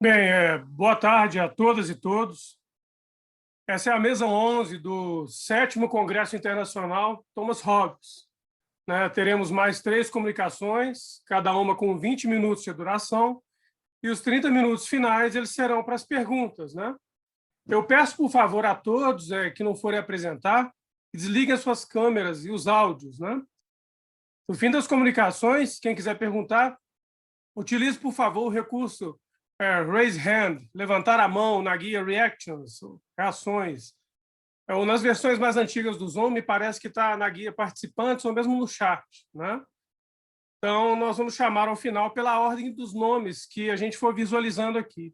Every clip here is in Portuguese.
Bem, boa tarde a todas e todos. Essa é a mesa 11 do 7º Congresso Internacional Thomas Hobbes. Teremos mais 3 comunicações, cada uma com 20 minutos de duração, e os 30 minutos finais eles serão para as perguntas. Eu peço, por favor, a todos que não forem apresentar, que desliguem as suas câmeras e os áudios. No fim das comunicações, quem quiser perguntar, utilize, por favor, o recurso raise hand, levantar a mão na guia reactions, reações, ou nas versões mais antigas do Zoom, me parece que está na guia participantes ou mesmo no chat. Então, nós vamos chamar ao final pela ordem dos nomes que a gente for visualizando aqui.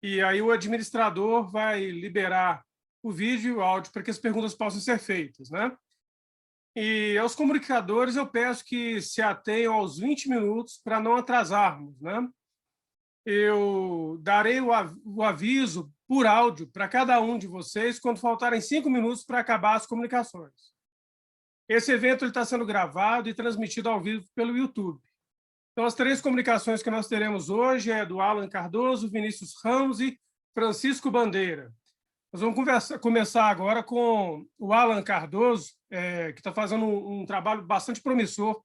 E aí o administrador vai liberar o vídeo e o áudio para que as perguntas possam ser feitas. E aos comunicadores eu peço que se atenham aos 20 minutos para não atrasarmos. Eu darei o aviso por áudio para cada um de vocês quando faltarem 5 minutos para acabar as comunicações. Esse evento está sendo gravado e transmitido ao vivo pelo YouTube. Então, as 3 comunicações que nós teremos hoje é do Alan Cardoso, Vinícius Ramos e Francisco Bandeira. Nós vamos começar agora com o Alan Cardoso, que está fazendo um trabalho bastante promissor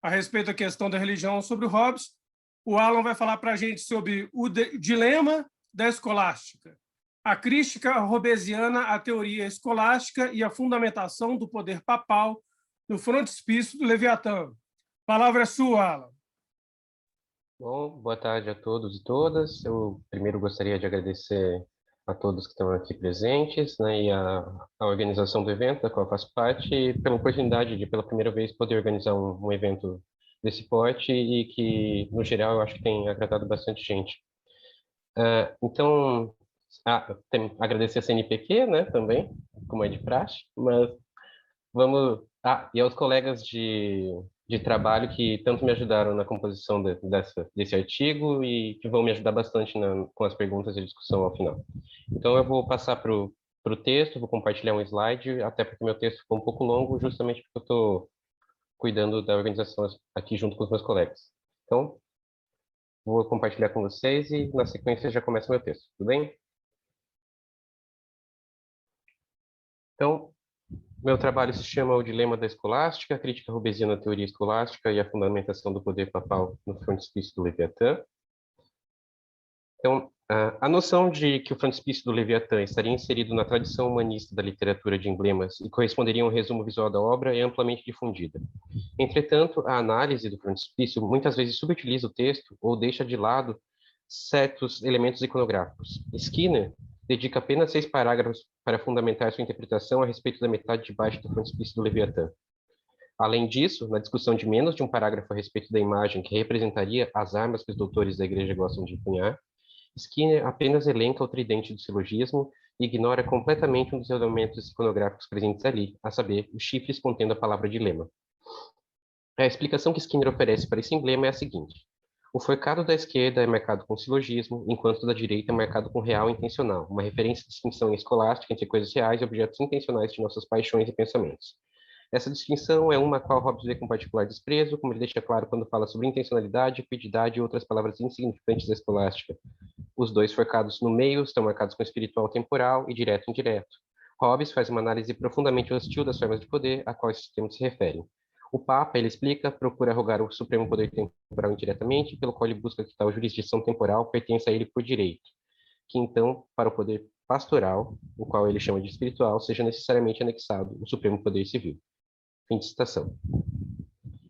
a respeito da questão da religião sobre o Hobbes. O Alan vai falar para a gente sobre o dilema da escolástica, a crítica hobbesiana à teoria escolástica e a fundamentação do poder papal no frontispício do Leviatã. A palavra é sua, Alan. Bom, boa tarde a todos e todas. Eu primeiro gostaria de agradecer a todos que estão aqui presentes, e a organização do evento, da qual eu faço parte, pela oportunidade de, pela primeira vez, poder organizar um evento desse porte e que, no geral, eu acho que tem agradado bastante gente. Então, agradecer a CNPq, também, como é de praxe, mas vamos... e aos colegas de trabalho que tanto me ajudaram na composição desse artigo e que vão me ajudar bastante com as perguntas e discussão ao final. Então, eu vou passar para o texto, vou compartilhar um slide, até porque meu texto ficou um pouco longo, justamente porque eu estou cuidando da organização aqui junto com os meus colegas. Então, vou compartilhar com vocês e, na sequência, já começa o meu texto, tudo bem? Então, meu trabalho se chama O Dilema da Escolástica, a crítica hobbesiana à teoria escolástica e a fundamentação do poder papal no frontispício do Leviatã. Então, a noção de que o frontispício do Leviatã estaria inserido na tradição humanista da literatura de emblemas e corresponderia a um resumo visual da obra é amplamente difundida. Entretanto, a análise do frontispício muitas vezes subutiliza o texto ou deixa de lado certos elementos iconográficos. Skinner dedica apenas 6 parágrafos para fundamentar sua interpretação a respeito da metade de baixo do frontispício do Leviatã. Além disso, na discussão de menos de um parágrafo a respeito da imagem que representaria as armas que os doutores da igreja gostam de empunhar, Skinner apenas elenca o tridente do silogismo e ignora completamente um dos elementos iconográficos presentes ali, a saber, os chifres contendo a palavra dilema. A explicação que Skinner oferece para esse emblema é a seguinte: o forcado da esquerda é marcado com silogismo, enquanto o da direita é marcado com real intencional, uma referência à distinção escolástica entre coisas reais e objetos intencionais de nossas paixões e pensamentos. Essa distinção é uma a qual Hobbes vê com particular desprezo, como ele deixa claro quando fala sobre intencionalidade, equidade e outras palavras insignificantes da escolástica. Os 2 forcados no meio estão marcados com espiritual temporal e direto indireto. Hobbes faz uma análise profundamente hostil das formas de poder a qual esses termos se referem. O Papa, ele explica, procura arrogar o supremo poder temporal indiretamente, pelo qual ele busca que tal jurisdição temporal pertença a ele por direito, que então, para o poder pastoral, o qual ele chama de espiritual, seja necessariamente anexado o supremo poder civil. Fim de citação.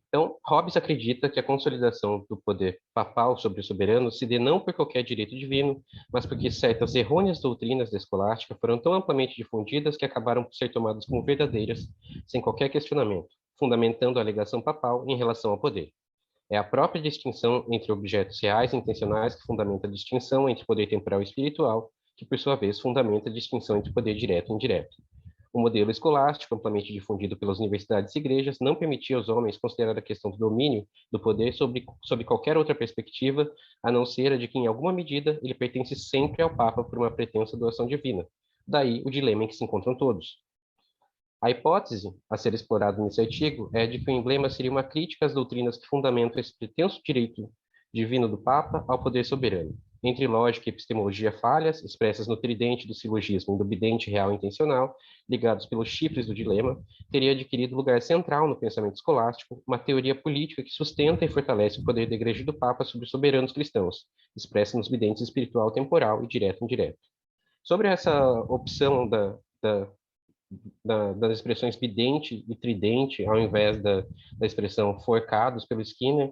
Então, Hobbes acredita que a consolidação do poder papal sobre o soberano se dê não por qualquer direito divino, mas porque certas errôneas doutrinas da escolástica foram tão amplamente difundidas que acabaram por ser tomadas como verdadeiras, sem qualquer questionamento, fundamentando a alegação papal em relação ao poder. É a própria distinção entre objetos reais e intencionais que fundamenta a distinção entre poder temporal e espiritual, que, por sua vez, fundamenta a distinção entre poder direto e indireto. O modelo escolástico, amplamente difundido pelas universidades e igrejas, não permitia aos homens considerar a questão do domínio do poder sob qualquer outra perspectiva, a não ser a de que, em alguma medida, ele pertence sempre ao Papa por uma pretensa doação divina. Daí o dilema em que se encontram todos. A hipótese a ser explorada nesse artigo é de que o emblema seria uma crítica às doutrinas que fundamentam esse pretenso direito divino do Papa ao poder soberano. entre lógica e epistemologia falhas, expressas no tridente do silogismo e do bidente real intencional, ligados pelos chifres do dilema, teria adquirido lugar central no pensamento escolástico uma teoria política que sustenta e fortalece o poder da Igreja e do Papa sobre os soberanos cristãos, expressa nos bidentes espiritual temporal e direto e indireto. Sobre essa opção das expressões bidente e tridente, ao invés da expressão forcados pelo Skinner,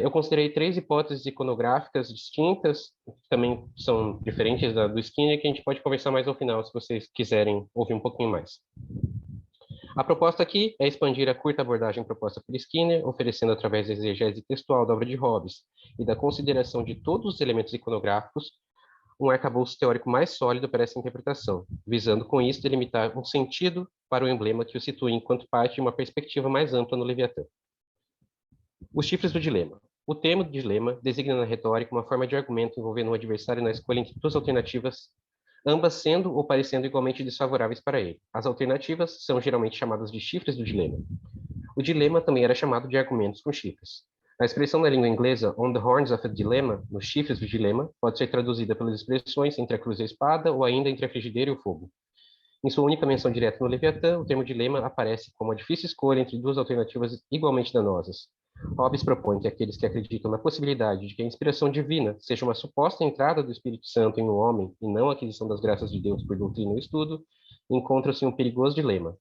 eu considerei 3 hipóteses iconográficas distintas, que também são diferentes do Skinner, que a gente pode conversar mais ao final, se vocês quiserem ouvir um pouquinho mais. A proposta aqui é expandir a curta abordagem proposta por Skinner, oferecendo através da exegese textual da obra de Hobbes e da consideração de todos os elementos iconográficos, um arcabouço teórico mais sólido para essa interpretação, visando com isso delimitar um sentido para o emblema que o situa enquanto parte de uma perspectiva mais ampla no Leviatã. Os chifres do dilema. O termo dilema designa na retórica uma forma de argumento envolvendo um adversário na escolha entre duas alternativas, ambas sendo ou parecendo igualmente desfavoráveis para ele. As alternativas são geralmente chamadas de chifres do dilema. O dilema também era chamado de argumentos com chifres. A expressão na língua inglesa on the horns of a dilemma, nos chifres do dilema, pode ser traduzida pelas expressões entre a cruz e a espada ou ainda entre a frigideira e o fogo. Em sua única menção direta no Leviatã, o termo dilema aparece como uma difícil escolha entre duas alternativas igualmente danosas. Hobbes propõe que aqueles que acreditam na possibilidade de que a inspiração divina seja uma suposta entrada do Espírito Santo em um homem e não a aquisição das graças de Deus por doutrina ou estudo, encontram-se em um perigoso dilema.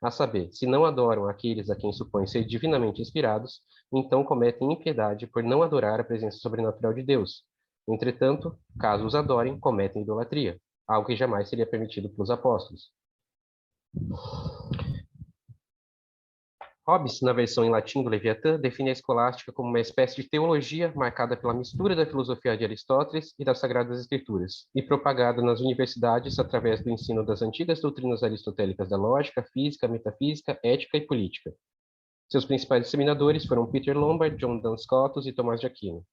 A saber, se não adoram aqueles a quem supõem ser divinamente inspirados, então cometem impiedade por não adorar a presença sobrenatural de Deus. Entretanto, caso os adorem, cometem idolatria, algo que jamais seria permitido pelos apóstolos. Hobbes, na versão em latim do Leviatã, define a escolástica como uma espécie de teologia marcada pela mistura da filosofia de Aristóteles e das Sagradas Escrituras, e propagada nas universidades através do ensino das antigas doutrinas aristotélicas da lógica, física, metafísica, ética e política. Seus principais disseminadores foram Peter Lombard, John Duns Scotus e Tomás de Aquino.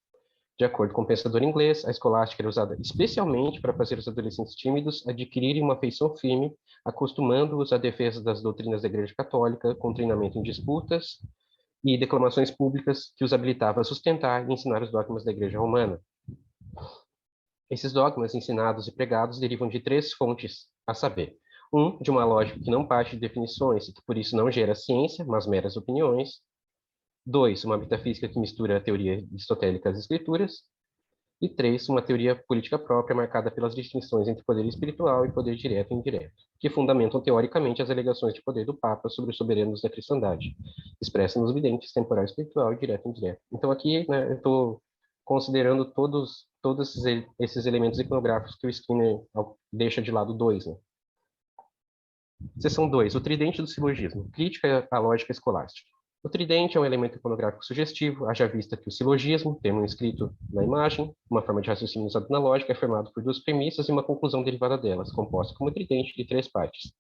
De acordo com o pensador inglês, a escolástica era usada especialmente para fazer os adolescentes tímidos adquirirem uma afeição firme, acostumando-os à defesa das doutrinas da Igreja Católica, com treinamento em disputas e declamações públicas que os habilitava a sustentar e ensinar os dogmas da Igreja Romana. Esses dogmas ensinados e pregados derivam de 3 fontes, a saber, de uma lógica que não parte de definições e que por isso não gera ciência, mas meras opiniões. 2, uma metafísica que mistura a teoria aristotélica às escrituras. E 3, uma teoria política própria marcada pelas distinções entre poder espiritual e poder direto e indireto, que fundamentam teoricamente as alegações de poder do Papa sobre os soberanos da cristandade, expressa nos videntes temporal espiritual e direto e indireto. Então aqui, né, eu estou considerando todos esses elementos iconográficos que o Skinner deixa de lado 2. Né? Seção 2, o tridente do silogismo, crítica à lógica escolástica. O tridente é um elemento iconográfico sugestivo, haja vista que o silogismo, termo inscrito na imagem, uma forma de raciocínio usada na lógica, é formado por 2 premissas e uma conclusão derivada delas, composta como tridente de 3 partes.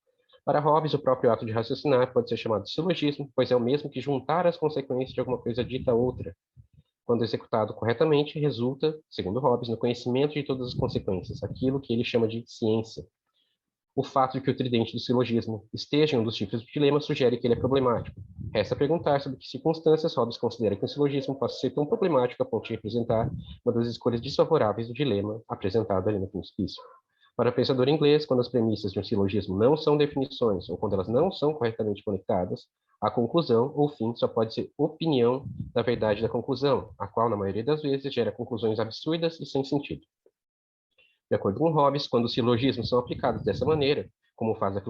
Para Hobbes, o próprio ato de raciocinar pode ser chamado de silogismo, pois é o mesmo que juntar as consequências de alguma coisa dita a outra. Quando executado corretamente, resulta, segundo Hobbes, no conhecimento de todas as consequências, aquilo que ele chama de ciência. O fato de que o tridente do silogismo esteja em um dos chifres do dilema sugere que ele é problemático. Resta perguntar sobre que circunstâncias Hobbes considera que o silogismo possa ser tão problemático a ponto de representar uma das escolhas desfavoráveis do dilema apresentado ali no Principício. Para o pensador inglês, quando as premissas de um silogismo não são definições ou quando elas não são corretamente conectadas, a conclusão ou fim só pode ser opinião da verdade da conclusão, a qual, na maioria das vezes, gera conclusões absurdas e sem sentido. De acordo com Hobbes, quando os silogismos são aplicados dessa maneira, como faz a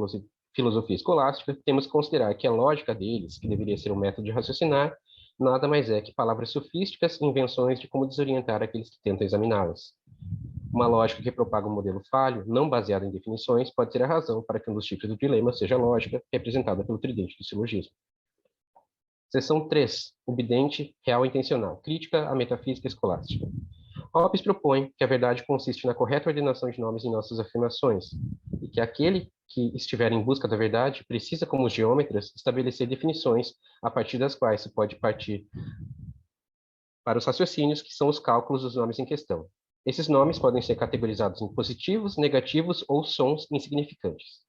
filosofia escolástica, temos que considerar que a lógica deles, que deveria ser um método de raciocinar, nada mais é que palavras sofísticas e invenções de como desorientar aqueles que tentam examiná-las. Uma lógica que propaga um modelo falho, não baseado em definições, pode ser a razão para que um dos tipos do dilema seja a lógica, representada pelo tridente do silogismo. Seção 3. O bidente real intencional. Crítica à metafísica escolástica. Hobbes propõe que a verdade consiste na correta ordenação de nomes em nossas afirmações, e que aquele que estiver em busca da verdade precisa, como os geômetras, estabelecer definições a partir das quais se pode partir para os raciocínios, que são os cálculos dos nomes em questão. Esses nomes podem ser categorizados em positivos, negativos ou sons insignificantes.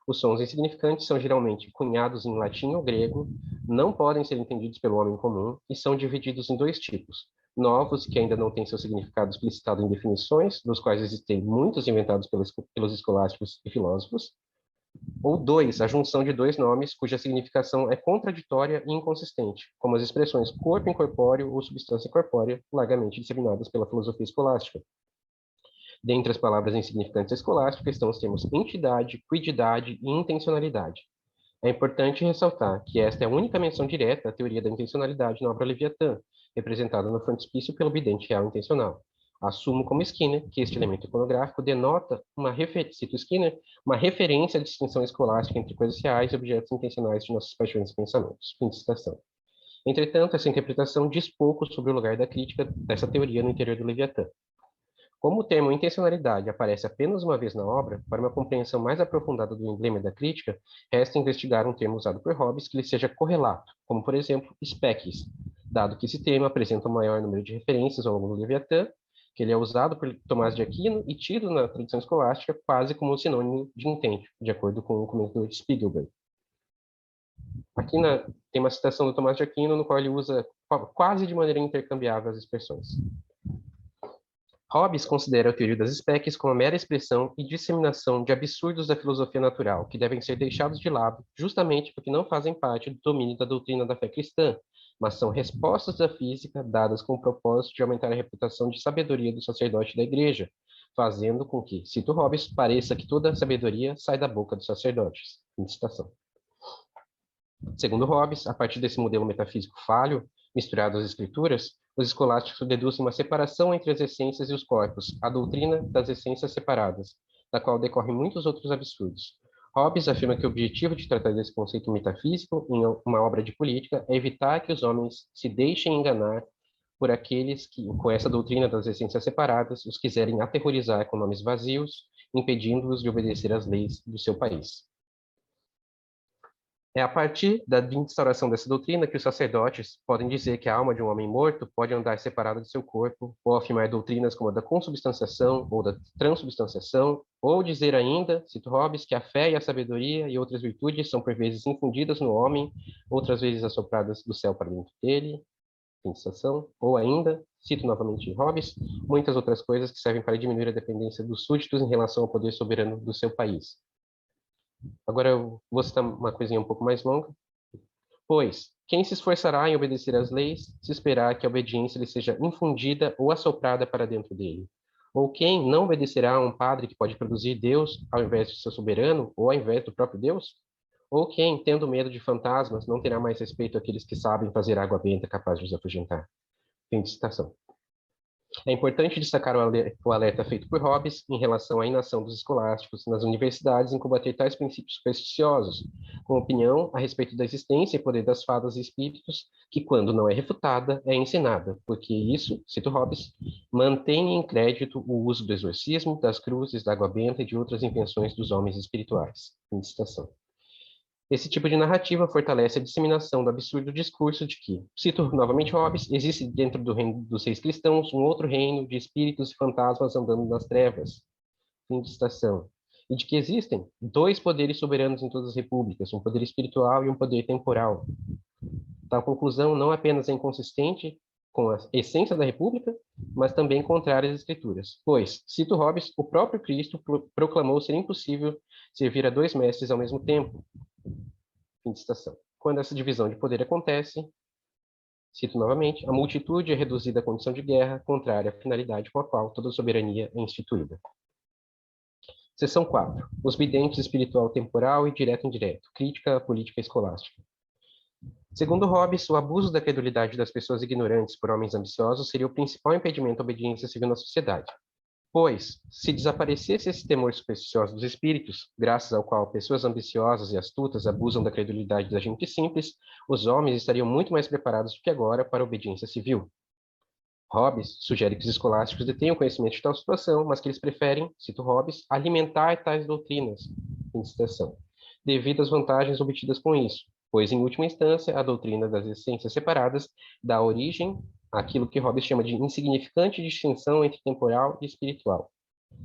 Os sons insignificantes são geralmente cunhados em latim ou grego, não podem ser entendidos pelo homem comum e são divididos em 2 tipos: novos que ainda não têm seu significado explicitado em definições, dos quais existem muitos inventados pelos escolásticos e filósofos, ou dois, a junção de dois nomes cuja significação é contraditória e inconsistente, como as expressões corpo incorpóreo ou substância corpórea, largamente disseminadas pela filosofia escolástica. Dentre as palavras insignificantes escolásticas estão os termos entidade, quididade e intencionalidade. É importante ressaltar que esta é a única menção direta à teoria da intencionalidade na obra Leviatã, representada no frontispício pelo vidente real intencional. Assumo como Skinner que este elemento iconográfico denota cito Skinner, uma referência à distinção escolástica entre coisas reais e objetos intencionais de nossas paixões e pensamentos. Fim de citação. Entretanto, essa interpretação diz pouco sobre o lugar da crítica dessa teoria no interior do Leviatã. Como o termo intencionalidade aparece apenas uma vez na obra, para uma compreensão mais aprofundada do emblema e da crítica, resta investigar um termo usado por Hobbes que lhe seja correlato, como, por exemplo, species, dado que esse termo apresenta um maior número de referências ao longo do Leviatã, que ele é usado por Tomás de Aquino e tido na tradição escolástica quase como sinônimo de intento, de acordo com o comentador Spiegelberg. Aqui tem uma citação do Tomás de Aquino, no qual ele usa quase de maneira intercambiável as expressões. Hobbes considera a teoria das especies como a mera expressão e disseminação de absurdos da filosofia natural, que devem ser deixados de lado, justamente porque não fazem parte do domínio da doutrina da fé cristã, mas são respostas da física dadas com o propósito de aumentar a reputação de sabedoria do sacerdote da igreja, fazendo com que, cito Hobbes, pareça que toda a sabedoria sai da boca dos sacerdotes. Citação. Segundo Hobbes, a partir desse modelo metafísico falho, misturado às escrituras, os escolásticos deduzem uma separação entre as essências e os corpos, a doutrina das essências separadas, da qual decorrem muitos outros absurdos. Hobbes afirma que o objetivo de tratar desse conceito metafísico em uma obra de política é evitar que os homens se deixem enganar por aqueles que, com essa doutrina das essências separadas, os quiserem aterrorizar com nomes vazios, impedindo-os de obedecer às leis do seu país. É a partir da instauração dessa doutrina que os sacerdotes podem dizer que a alma de um homem morto pode andar separada de seu corpo, ou afirmar doutrinas como a da consubstanciação ou da transubstanciação, ou dizer ainda, cito Hobbes, que a fé e a sabedoria e outras virtudes são por vezes infundidas no homem, outras vezes assopradas do céu para dentro dele, sensação, ou ainda, cito novamente Hobbes, muitas outras coisas que servem para diminuir a dependência dos súditos em relação ao poder soberano do seu país. Agora eu vou citar uma coisinha um pouco mais longa. Pois, quem se esforçará em obedecer às leis, se esperar que a obediência lhe seja infundida ou assoprada para dentro dele? Ou quem não obedecerá a um padre que pode produzir Deus ao invés de seu soberano, ou ao invés do próprio Deus? Ou quem, tendo medo de fantasmas, não terá mais respeito àqueles que sabem fazer água benta capaz de os afugentar? Fim de citação. É importante destacar o alerta feito por Hobbes em relação à inação dos escolásticos nas universidades em combater tais princípios supersticiosos, com opinião a respeito da existência e poder das fadas e espíritos, que, quando não é refutada, é ensinada, porque isso, cito Hobbes, mantém em crédito o uso do exorcismo, das cruzes, da água benta e de outras invenções dos homens espirituais. Fim de citação. Esse tipo de narrativa fortalece a disseminação do absurdo discurso de que, cito novamente Hobbes, existe dentro do reino dos reis cristãos um outro reino de espíritos e fantasmas andando nas trevas. Fim de citação. E de que existem dois poderes soberanos em todas as repúblicas, um poder espiritual e um poder temporal. Tal conclusão não apenas é inconsistente com a essência da república, mas também contrária às escrituras. Pois, cito Hobbes, o próprio Cristo proclamou ser impossível servir a dois mestres ao mesmo tempo. Fim de citação. Quando essa divisão de poder acontece, cito novamente, a multitude é reduzida à condição de guerra, contrária à finalidade com a qual toda soberania é instituída. Seção 4. Os videntes espiritual temporal e direto e indireto. Crítica à política escolástica. Segundo Hobbes, o abuso da credulidade das pessoas ignorantes por homens ambiciosos seria o principal impedimento à obediência civil na sociedade. Pois, se desaparecesse esse temor supersticioso dos espíritos, graças ao qual pessoas ambiciosas e astutas abusam da credulidade da gente simples, os homens estariam muito mais preparados do que agora para a obediência civil. Hobbes sugere que os escolásticos detenham conhecimento de tal situação, mas que eles preferem, cito Hobbes, alimentar tais doutrinas, em citação, devido às vantagens obtidas com isso, pois, em última instância, a doutrina das essências separadas dá origem àquilo que Hobbes chama de insignificante distinção entre temporal e espiritual,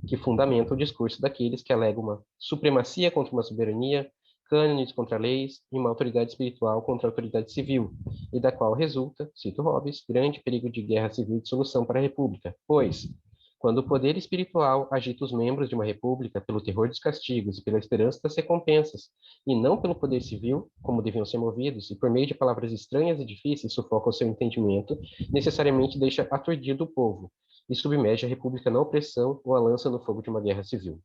que fundamenta o discurso daqueles que alegam uma supremacia contra uma soberania cânones contra leis e uma autoridade espiritual contra a autoridade civil, e da qual resulta, cito Hobbes, grande perigo de guerra civil e dissolução para a república, pois, quando o poder espiritual agita os membros de uma república pelo terror dos castigos e pela esperança das recompensas, e não pelo poder civil, como deviam ser movidos, e por meio de palavras estranhas e difíceis sufoca o seu entendimento, necessariamente deixa aturdido o povo, e submerge a república na opressão ou a lança no fogo de uma guerra civil.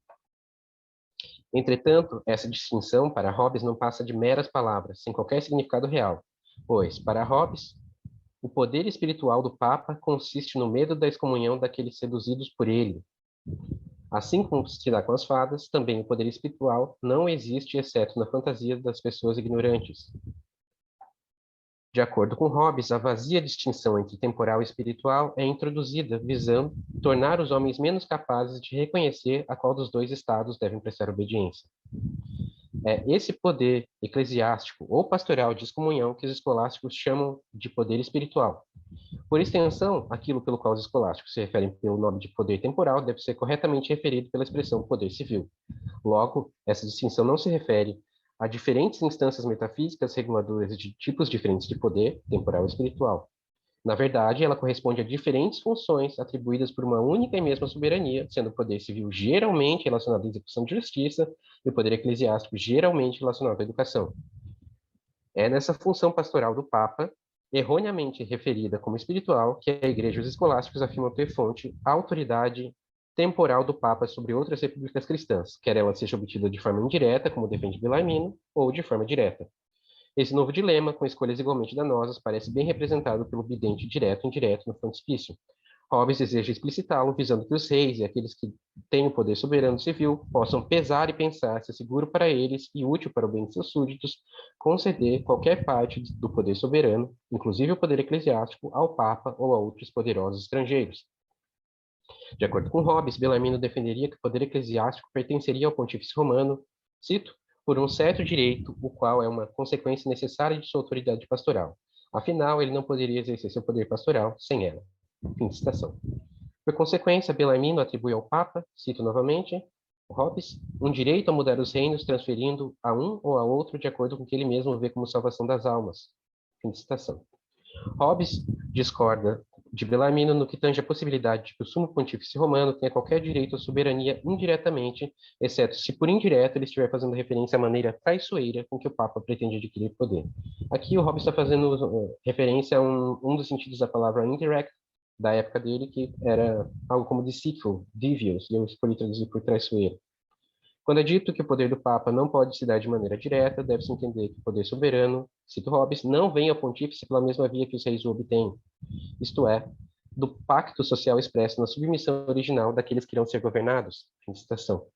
Entretanto, essa distinção para Hobbes não passa de meras palavras, sem qualquer significado real, pois, para Hobbes, o poder espiritual do Papa consiste no medo da excomunhão daqueles seduzidos por ele. Assim como se dá com as fadas, também o poder espiritual não existe exceto na fantasia das pessoas ignorantes. De acordo com Hobbes, a vazia distinção entre temporal e espiritual é introduzida visando tornar os homens menos capazes de reconhecer a qual dos dois estados devem prestar obediência. É esse poder eclesiástico ou pastoral de excomunhão que os escolásticos chamam de poder espiritual. Por extensão, aquilo pelo qual os escolásticos se referem pelo nome de poder temporal deve ser corretamente referido pela expressão poder civil. Logo, essa distinção não se refere a diferentes instâncias metafísicas reguladoras de tipos diferentes de poder, temporal e espiritual. Na verdade, ela corresponde a diferentes funções atribuídas por uma única e mesma soberania, sendo o poder civil geralmente relacionado à execução de justiça e o poder eclesiástico geralmente relacionado à educação. É nessa função pastoral do Papa, erroneamente referida como espiritual, que a Igreja e os escolásticos afirmam ter fonte a autoridade temporal do Papa sobre outras repúblicas cristãs, quer ela seja obtida de forma indireta, como defende Bellarmino, ou de forma direta. Esse novo dilema, com escolhas igualmente danosas, parece bem representado pelo bidente direto e indireto no frontispício. Hobbes deseja explicitá-lo, visando que os reis e aqueles que têm o poder soberano civil possam pesar e pensar se é seguro para eles e útil para o bem de seus súditos conceder qualquer parte do poder soberano, inclusive o poder eclesiástico, ao Papa ou a outros poderosos estrangeiros. De acordo com Hobbes, Bellarmino defenderia que o poder eclesiástico pertenceria ao pontífice romano, cito, por um certo direito, o qual é uma consequência necessária de sua autoridade pastoral. Afinal, ele não poderia exercer seu poder pastoral sem ela. Fim de citação. Por consequência, Bellarmino atribui ao Papa, cito novamente, Hobbes, um direito a mudar os reinos, transferindo a um ou a outro de acordo com o que ele mesmo vê como salvação das almas. Fim de citação. Hobbes discorda de Bellarmino no que tange a possibilidade de que o sumo pontífice romano tenha qualquer direito à soberania indiretamente, exceto se por indireto ele estiver fazendo referência à maneira traiçoeira com que o Papa pretende adquirir poder. Aqui o Hobbes está fazendo referência a um dos sentidos da palavra indirect, da época dele, que era algo como deceitful, devious, e eu escolhi traduzir por traiçoeiro. Quando é dito que o poder do Papa não pode se dar de maneira direta, deve-se entender que o poder soberano, cito Hobbes, não vem ao pontífice pela mesma via que os reis o obtêm, isto é, do pacto social expresso na submissão original daqueles que irão ser governados. Fim de citação.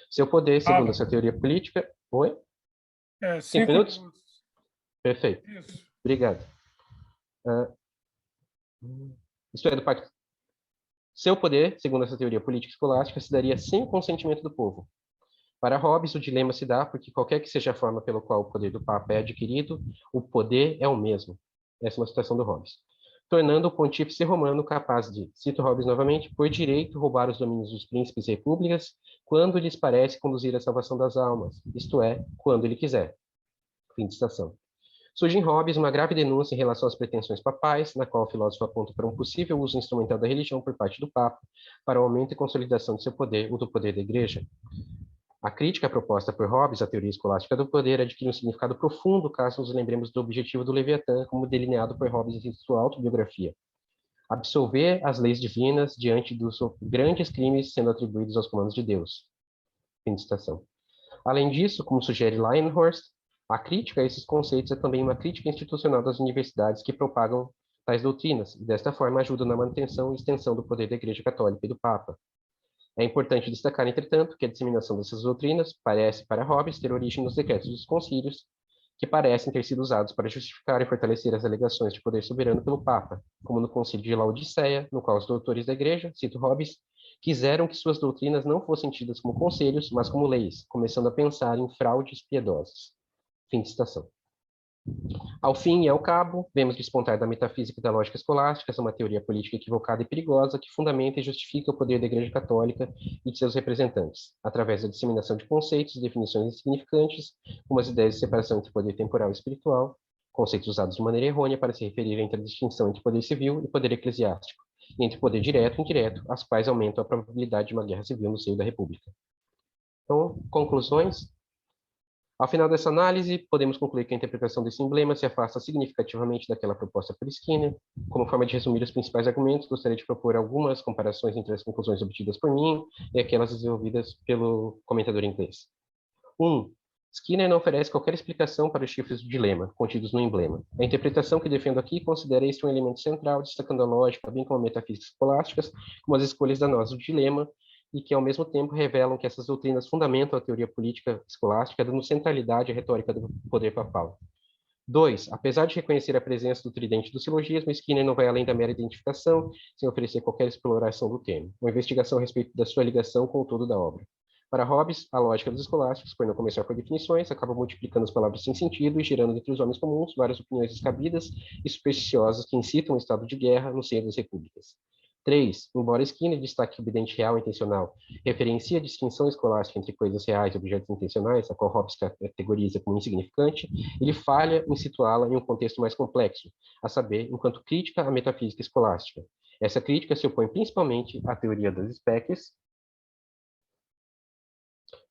Seu poder, segundo essa teoria política... Oi? 5 minutos? Perfeito. Isso. Obrigado. Isto é, do pacto. Seu poder, segundo essa teoria política escolástica, se daria sem o consentimento do povo. Para Hobbes, o dilema se dá porque qualquer que seja a forma pelo qual o poder do Papa é adquirido, o poder é o mesmo. Essa é uma citação do Hobbes. Tornando o pontífice romano capaz de, cito Hobbes novamente, por direito roubar os domínios dos príncipes e repúblicas quando lhes parece conduzir à salvação das almas, isto é, quando ele quiser. Fim de citação. Surge em Hobbes uma grave denúncia em relação às pretensões papais, na qual o filósofo aponta para um possível uso instrumental da religião por parte do Papa para o aumento e consolidação de seu poder ou do poder da Igreja. A crítica proposta por Hobbes à teoria escolástica do poder adquire um significado profundo caso nos lembremos do objetivo do Leviatã, como delineado por Hobbes em sua autobiografia. Absolver as leis divinas diante dos grandes crimes sendo atribuídos aos comandos de Deus. Fim de citação. Além disso, como sugere Lionhorst, a crítica a esses conceitos é também uma crítica institucional das universidades que propagam tais doutrinas, e desta forma ajudam na manutenção e extensão do poder da Igreja Católica e do Papa. É importante destacar, entretanto, que a disseminação dessas doutrinas parece, para Hobbes, ter origem nos decretos dos concílios, que parecem ter sido usados para justificar e fortalecer as alegações de poder soberano pelo Papa, como no concílio de Laodiceia, no qual os doutores da Igreja, cito Hobbes, quiseram que suas doutrinas não fossem tidas como conselhos, mas como leis, começando a pensar em fraudes piedosas. Fim de citação. Ao fim e ao cabo, vemos despontar da metafísica da lógica escolástica essa uma teoria política equivocada e perigosa que fundamenta e justifica o poder da Igreja Católica e de seus representantes, através da disseminação de conceitos e definições insignificantes, como as ideias de separação entre poder temporal e espiritual, conceitos usados de maneira errônea para se referir entre a distinção entre poder civil e poder eclesiástico, e entre poder direto e indireto, as quais aumentam a probabilidade de uma guerra civil no seio da República. Então, conclusões. Ao final dessa análise, podemos concluir que a interpretação desse emblema se afasta significativamente daquela proposta por Skinner. Como forma de resumir os principais argumentos, gostaria de propor algumas comparações entre as conclusões obtidas por mim e aquelas desenvolvidas pelo comentador inglês. 1. Skinner não oferece qualquer explicação para os chifres do dilema, contidos no emblema. A interpretação que defendo aqui considera este um elemento central, destacando a lógica, bem como a metafísica escolásticas, como as escolhas danosas do dilema, e que, ao mesmo tempo, revelam que essas doutrinas fundamentam a teoria política escolástica, dando centralidade à retórica do poder papal. 2. Apesar de reconhecer a presença do tridente do silogismo, Skinner não vai além da mera identificação, sem oferecer qualquer exploração do termo, uma investigação a respeito da sua ligação com o todo da obra. Para Hobbes, a lógica dos escolásticos, por não começar por definições, acaba multiplicando as palavras sem sentido e gerando entre os homens comuns várias opiniões descabidas e supersticiosas que incitam um estado de guerra no seio das repúblicas. 3. Embora Skinner destaque que o bidente real e intencional referencia a distinção escolástica entre coisas reais e objetos intencionais, a qual Hobbes categoriza como insignificante, ele falha em situá-la em um contexto mais complexo, a saber, enquanto crítica à metafísica escolástica. Essa crítica se opõe principalmente à teoria das especies,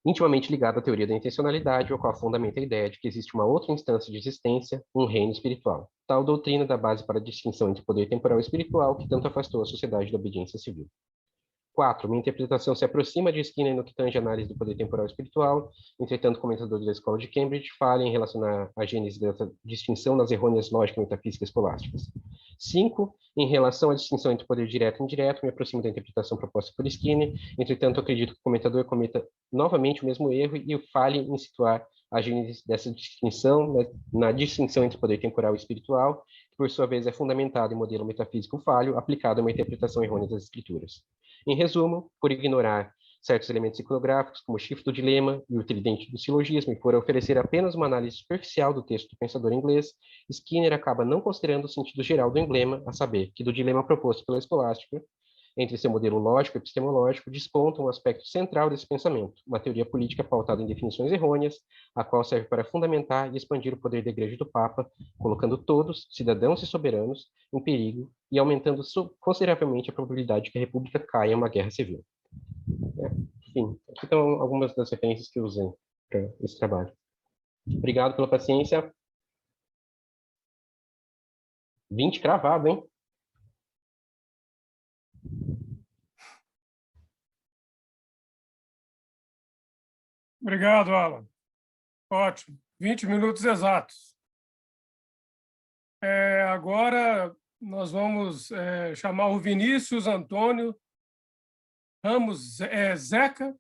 intimamente ligada à teoria da intencionalidade, ao qual fundamenta a ideia de que existe uma outra instância de existência, um reino espiritual. Tal doutrina dá base para a distinção entre poder temporal e espiritual, que tanto afastou a sociedade da obediência civil. 4. Minha interpretação se aproxima de Skinner no que tange a análise do poder temporal e espiritual, entretanto, comentadores da Escola de Cambridge falham em relacionar a gênese dessa distinção nas errôneas lógicas metafísicas escolásticas. 5. Em relação à distinção entre poder direto e indireto, me aproximo da interpretação proposta por Skinner, entretanto, acredito que o comentador cometa novamente o mesmo erro e falhe em situar a gênese dessa distinção na distinção entre poder temporal e espiritual, que por sua vez é fundamentada em modelo metafísico falho, aplicado a uma interpretação errônea das escrituras. Em resumo, por ignorar certos elementos iconográficos, como o chifre do dilema e o tridente do silogismo, e por oferecer apenas uma análise superficial do texto do pensador inglês, Skinner acaba não considerando o sentido geral do emblema, a saber, que do dilema proposto pela escolástica, entre seu modelo lógico e epistemológico, desponta um aspecto central desse pensamento, uma teoria política pautada em definições errôneas, a qual serve para fundamentar e expandir o poder da Igreja e do Papa, colocando todos, cidadãos e soberanos, em perigo e aumentando consideravelmente a probabilidade de que a República caia em uma guerra civil. Enfim, aqui estão algumas das referências que eu usei para esse trabalho. Obrigado pela paciência. 20 cravado, hein? Obrigado, Alan. Ótimo. 20 minutos exatos. Agora, nós vamos chamar o Vinícius Antônio Ramos Zeca,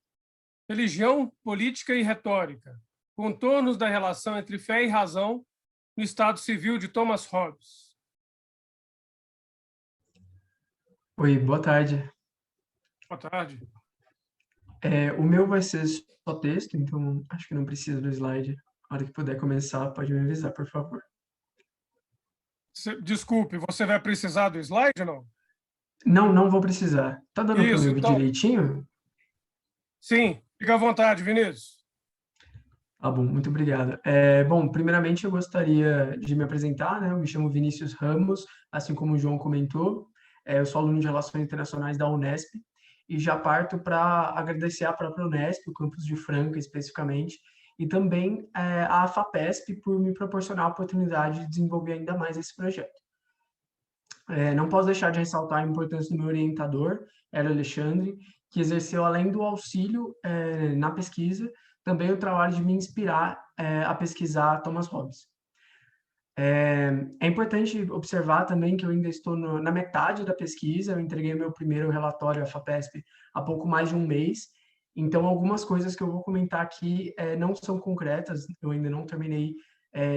Religião, Política e Retórica, contornos da relação entre fé e razão no Estado Civil de Thomas Hobbes. Oi, boa tarde. Boa tarde. O meu vai ser só texto, então acho que não precisa do slide. Na hora que puder começar, pode me avisar, por favor. Desculpe, você vai precisar do slide ou não? Não vou precisar. Tá dando para me ouvir então... direitinho? Sim, fica à vontade, Vinícius. Ah, bom, muito obrigado. Bom, primeiramente eu gostaria de me apresentar, né? Eu me chamo Vinícius Ramos, assim como o João comentou. Eu sou aluno de Relações Internacionais da Unesp e já parto para agradecer à própria Unesp, o campus de Franca especificamente, e também à FAPESP por me proporcionar a oportunidade de desenvolver ainda mais esse projeto. Não posso deixar de ressaltar a importância do meu orientador, Hélio Alexandre, que exerceu, além do auxílio na pesquisa, também o trabalho de me inspirar a pesquisar Thomas Hobbes. É importante observar também que eu ainda estou na metade da pesquisa, eu entreguei o meu primeiro relatório à FAPESP há pouco mais de um mês, então algumas coisas que eu vou comentar aqui não são concretas, eu ainda não terminei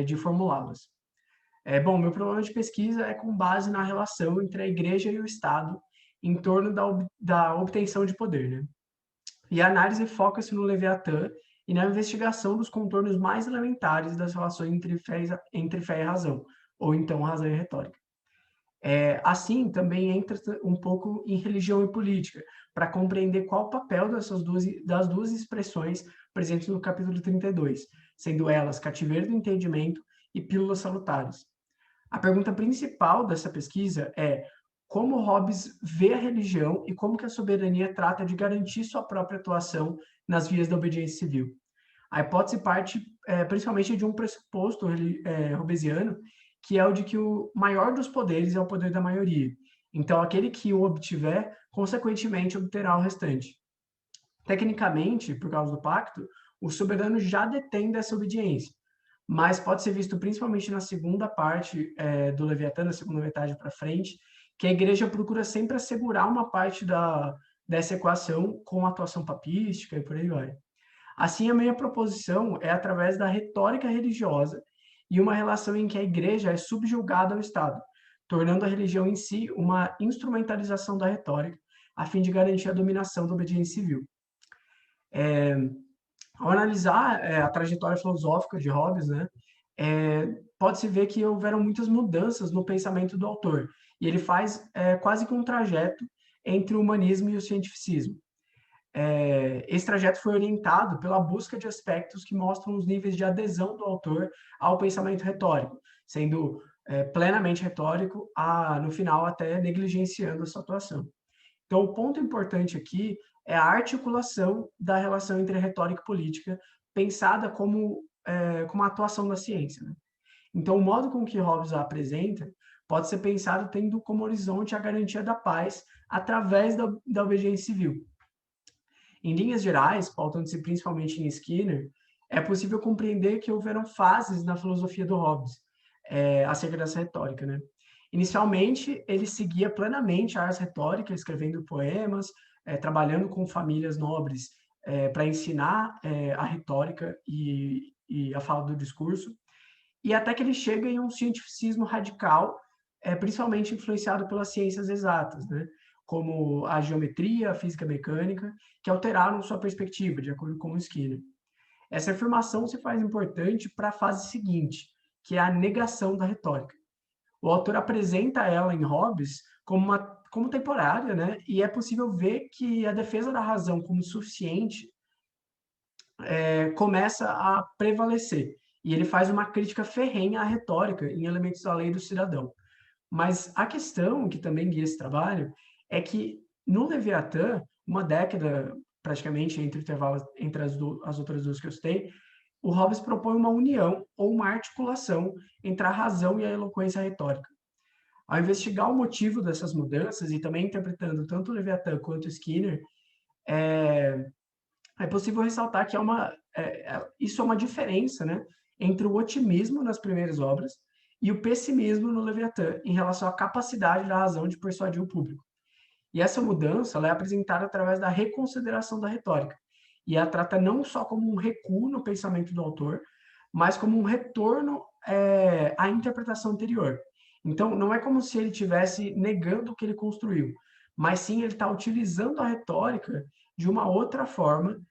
de formulá-las. Bom, meu programa de pesquisa é com base na relação entre a Igreja e o Estado em torno da obtenção de poder, né? E a análise foca-se no Leviatã e na investigação dos contornos mais elementares das relações entre fé e razão, ou então razão e retórica. Assim, também entra um pouco em religião e política, para compreender qual o papel das duas expressões presentes no capítulo 32, sendo elas cativeiro do entendimento e pílulas salutares. A pergunta principal dessa pesquisa é como Hobbes vê a religião e como que a soberania trata de garantir sua própria atuação nas vias da obediência civil. A hipótese parte principalmente de um pressuposto hobbesiano, que é o de que o maior dos poderes é o poder da maioria. Então, aquele que o obtiver, consequentemente, obterá o restante. Tecnicamente, por causa do pacto, o soberano já detém dessa obediência, mas pode ser visto principalmente na segunda parte do Leviatã, na segunda metade para frente, que a igreja procura sempre assegurar uma parte dessa equação com a atuação papística e por aí vai. Assim, a minha proposição é através da retórica religiosa e uma relação em que a igreja é subjugada ao Estado, tornando a religião em si uma instrumentalização da retórica, a fim de garantir a dominação da obediência civil. Ao analisar a trajetória filosófica de Hobbes, né, pode-se ver que houveram muitas mudanças no pensamento do autor, e ele faz quase que um trajeto entre o humanismo e o cientificismo. Esse trajeto foi orientado pela busca de aspectos que mostram os níveis de adesão do autor ao pensamento retórico, sendo plenamente retórico, no final até negligenciando a sua atuação. Então, o ponto importante aqui é a articulação da relação entre retórica e política, pensada como uma atuação da ciência, né? Então, o modo com que Hobbes a apresenta pode ser pensado tendo como horizonte a garantia da paz através da obediência civil. Em linhas gerais, pautando-se principalmente em Skinner, é possível compreender que houveram fases na filosofia do Hobbes acerca dessa retórica, né? Inicialmente, ele seguia plenamente a ars retórica, escrevendo poemas, trabalhando com famílias nobres para ensinar a retórica e a fala do discurso, e até que ele chega em um cientificismo radical, principalmente influenciado pelas ciências exatas, né? Como a geometria, a física mecânica, que alteraram sua perspectiva, de acordo com o Skinner. Essa afirmação se faz importante para a fase seguinte, que é a negação da retórica. O autor apresenta ela em Hobbes como temporária, né? E é possível ver que a defesa da razão como suficiente começa a prevalecer. E ele faz uma crítica ferrenha à retórica em Elementos da Lei do Cidadão. Mas a questão que também guia esse trabalho é que no Leviatã, uma década praticamente entre o intervalo entre as outras duas que eu citei, o Hobbes propõe uma união ou uma articulação entre a razão e a eloquência retórica. Ao investigar o motivo dessas mudanças e também interpretando tanto o Leviatã quanto o Skinner, é possível ressaltar que isso é uma diferença, né, entre o otimismo nas primeiras obras e o pessimismo no Leviatã em relação à capacidade da razão de persuadir o público. E essa mudança ela é apresentada através da reconsideração da retórica, e a trata não só como um recuo no pensamento do autor, mas como um retorno à interpretação anterior. Então, não é como se ele estivesse negando o que ele construiu, mas sim ele está utilizando a retórica de uma outra forma,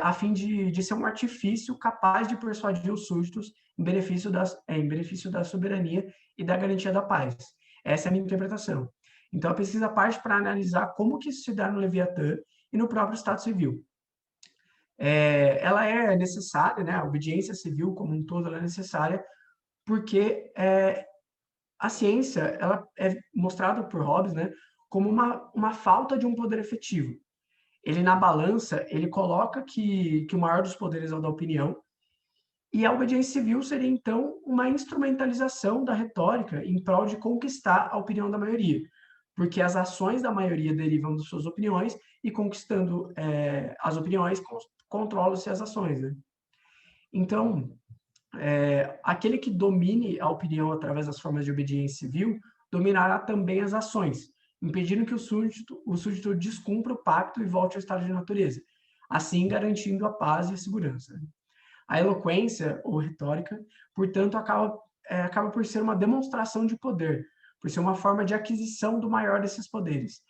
a fim de ser um artifício capaz de persuadir os súditos em benefício da soberania e da garantia da paz. Essa é a minha interpretação. Então, a pesquisa parte para analisar como que isso se dá no Leviatã e no próprio Estado Civil. Ela é necessária, né? A obediência civil como um todo ela é necessária, porque a ciência ela é mostrada por Hobbes, né, como uma falta de um poder efetivo. Ele, na balança, ele coloca que o maior dos poderes é o da opinião, e a obediência civil seria, então, uma instrumentalização da retórica em prol de conquistar a opinião da maioria, porque as ações da maioria derivam das suas opiniões, e conquistando as opiniões, controlam-se as ações, né? Então, aquele que domine a opinião através das formas de obediência civil dominará também as ações, impedindo que o súdito descumpra o pacto e volte ao estado de natureza, assim garantindo a paz e a segurança. A eloquência ou retórica, portanto, acaba por ser uma demonstração de poder, por ser uma forma de aquisição do maior desses poderes,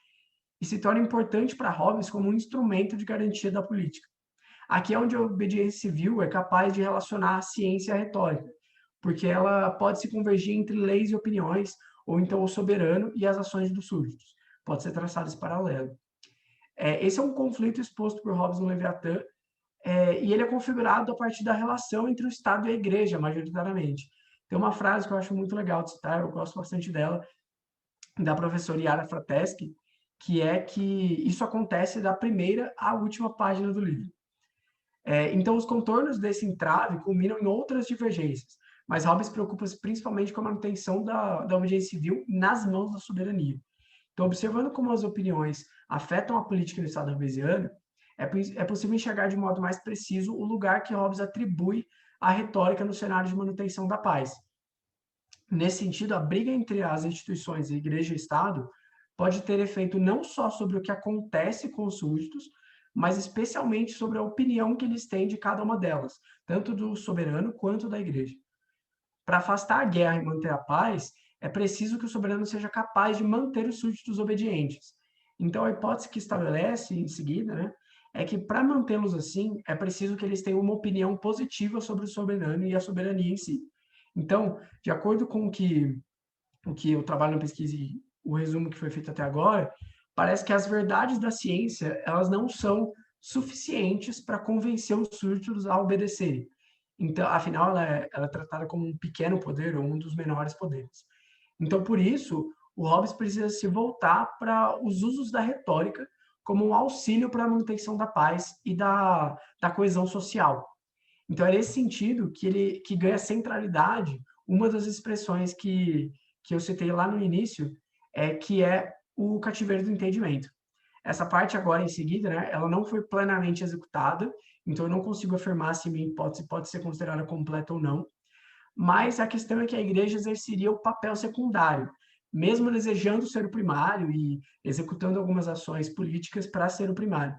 e se torna importante para Hobbes como um instrumento de garantia da política. Aqui é onde a obediência civil é capaz de relacionar a ciência e a retórica, porque ela pode se convergir entre leis e opiniões, ou então o soberano e as ações dos súditos. Pode ser traçado esse paralelo. Esse é um conflito exposto por Hobbes no Leviatã, e ele é configurado a partir da relação entre o Estado e a Igreja, majoritariamente. Tem uma frase que eu acho muito legal de citar, eu gosto bastante dela, da professora Yara Frateschi, que é que isso acontece da primeira à última página do livro. Então, os contornos desse entrave culminam em outras divergências, mas Hobbes preocupa-se principalmente com a manutenção da obediência civil nas mãos da soberania. Então, observando como as opiniões afetam a política do Estado hobbesiano, é possível enxergar de modo mais preciso o lugar que Hobbes atribui à retórica no cenário de manutenção da paz. Nesse sentido, a briga entre as instituições, Igreja e Estado, pode ter efeito não só sobre o que acontece com os súditos, mas especialmente sobre a opinião que eles têm de cada uma delas, tanto do soberano quanto da Igreja. Para afastar a guerra e manter a paz, é preciso que o soberano seja capaz de manter os súditos obedientes. Então, a hipótese que estabelece em seguida, né, é que para mantê-los assim, é preciso que eles tenham uma opinião positiva sobre o soberano e a soberania em si. Então, de acordo com o que eu trabalho na pesquisa e o resumo que foi feito até agora, parece que as verdades da ciência, elas não são suficientes para convencer os súditos a obedecerem. Então, afinal, ela é tratada como um pequeno poder ou um dos menores poderes. Então, por isso, o Hobbes precisa se voltar para os usos da retórica como um auxílio para a manutenção da paz e da coesão social. Então, é nesse sentido que ganha centralidade uma das expressões que eu citei lá no início, que é o cativeiro do entendimento. Essa parte agora, em seguida, né, ela não foi plenamente executada, então eu não consigo afirmar se minha hipótese pode ser considerada completa ou não, mas a questão é que a igreja exerceria o papel secundário, mesmo desejando ser o primário e executando algumas ações políticas para ser o primário.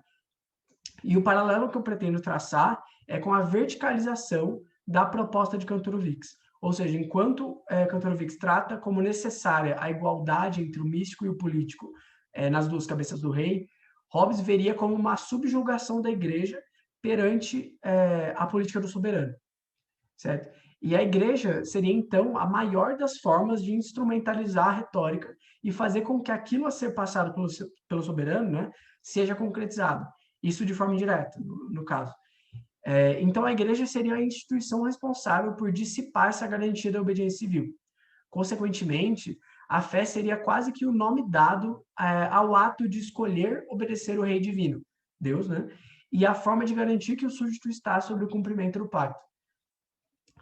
E o paralelo que eu pretendo traçar é com a verticalização da proposta de Kantorowicz. Ou seja, enquanto Kantorowicz trata como necessária a igualdade entre o místico e o político nas duas cabeças do rei, Hobbes veria como uma subjugação da igreja perante a política do soberano, certo? E a igreja seria, então, a maior das formas de instrumentalizar a retórica e fazer com que aquilo a ser passado pelo soberano, né, seja concretizado. Isso de forma indireta, no caso. Então, a igreja seria a instituição responsável por dissipar essa garantia da obediência civil. Consequentemente, a fé seria quase que o nome dado ao ato de escolher obedecer o rei divino, Deus, né? E a forma de garantir que o súdito está sobre o cumprimento do pacto.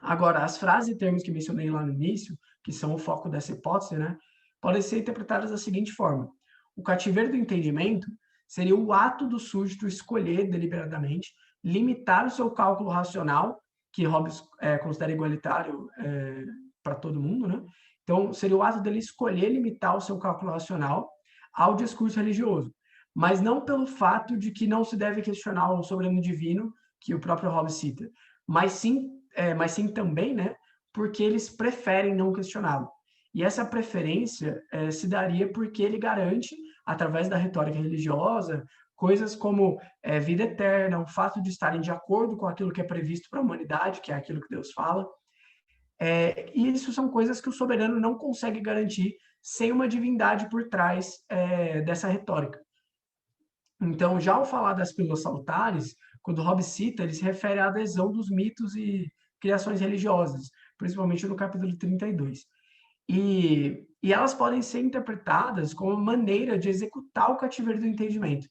Agora, as frases e termos que mencionei lá no início, que são o foco dessa hipótese, né, podem ser interpretadas da seguinte forma. O cativeiro do entendimento seria o ato do súdito escolher deliberadamente limitar o seu cálculo racional, que Hobbes considera igualitário para todo mundo, né? Então, seria o ato dele escolher limitar o seu cálculo racional ao discurso religioso, mas não pelo fato de que não se deve questionar o soberano divino, que o próprio Hobbes cita, mas sim também, né, porque eles preferem não questioná-lo. E essa preferência se daria porque ele garante, através da retórica religiosa, coisas como vida eterna, o fato de estarem de acordo com aquilo que é previsto para a humanidade, que é aquilo que Deus fala. E isso são coisas que o soberano não consegue garantir sem uma divindade por trás dessa retórica. Então, já ao falar das pílulas salutares, quando Hobbes cita, ele se refere à adesão dos mitos e criações religiosas, principalmente no capítulo 32. E elas podem ser interpretadas como maneira de executar o cativeiro do entendimento.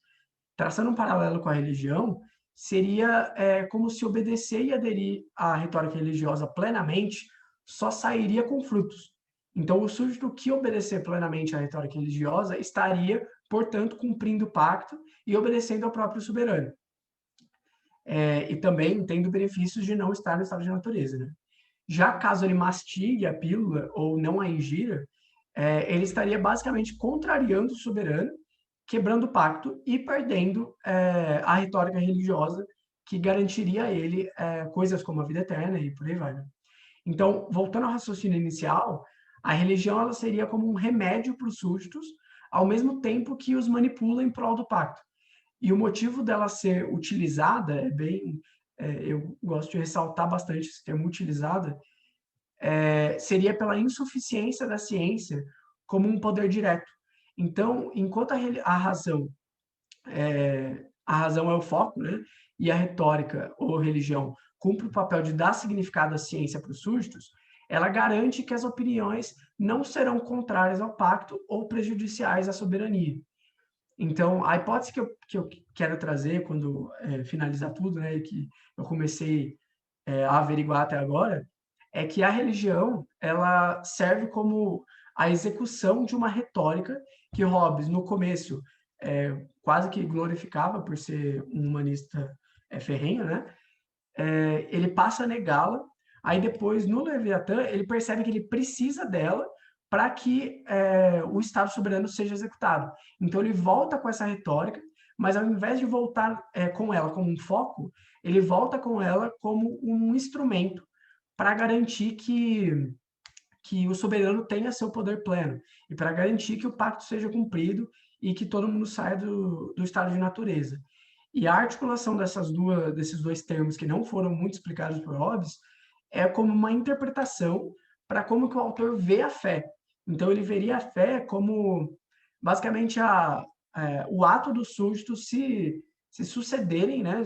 Traçando um paralelo com a religião, seria como se obedecer e aderir à retórica religiosa plenamente só sairia com frutos. Então, o súdito que obedecer plenamente à retórica religiosa estaria, portanto, cumprindo o pacto e obedecendo ao próprio soberano. E também tendo benefícios de não estar no estado de natureza, né? Já caso ele mastigue a pílula ou não a ingira, ele estaria basicamente contrariando o soberano, quebrando o pacto e perdendo a retórica religiosa que garantiria a ele coisas como a vida eterna e por aí vai, né? Então, voltando ao raciocínio inicial, a religião ela seria como um remédio para os súditos, ao mesmo tempo que os manipula em prol do pacto. E o motivo dela ser utilizada eu gosto de ressaltar bastante esse termo utilizada, seria pela insuficiência da ciência como um poder direto. Então, enquanto a razão é o foco, né? E a retórica ou religião cumpre o papel de dar significado à ciência para os súditos, ela garante que as opiniões não serão contrárias ao pacto ou prejudiciais à soberania. Então, a hipótese que eu quero trazer quando finalizar tudo, né, e que eu comecei a averiguar até agora, é que a religião ela serve como a execução de uma retórica que Hobbes, no começo, quase que glorificava por ser um humanista ferrenho, né? Ele passa a negá-la, aí depois, no Leviatã, ele percebe que ele precisa dela para que o Estado soberano seja executado. Então, ele volta com essa retórica, mas ao invés de voltar com ela como um foco, ele volta com ela como um instrumento para garantir que o soberano tenha seu poder pleno e para garantir que o pacto seja cumprido e que todo mundo saia do estado de natureza. E a articulação desses dois termos que não foram muito explicados por Hobbes é como uma interpretação para como que o autor vê a fé. Então, ele veria a fé como, basicamente, o ato dos súditos se sucederem, né,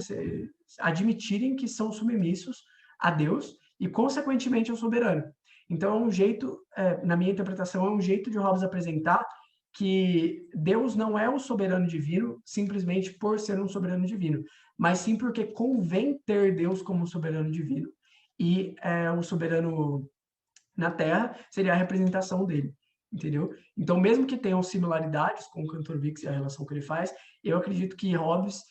admitirem que são submissos a Deus e, consequentemente, ao soberano. Então, é um jeito, na minha interpretação, é um jeito de Hobbes apresentar que Deus não é o soberano divino simplesmente por ser um soberano divino, mas sim porque convém ter Deus como soberano divino e o soberano na Terra seria a representação dele, entendeu? Então, mesmo que tenham similaridades com o Cantor Vix e a relação que ele faz, eu acredito que Hobbes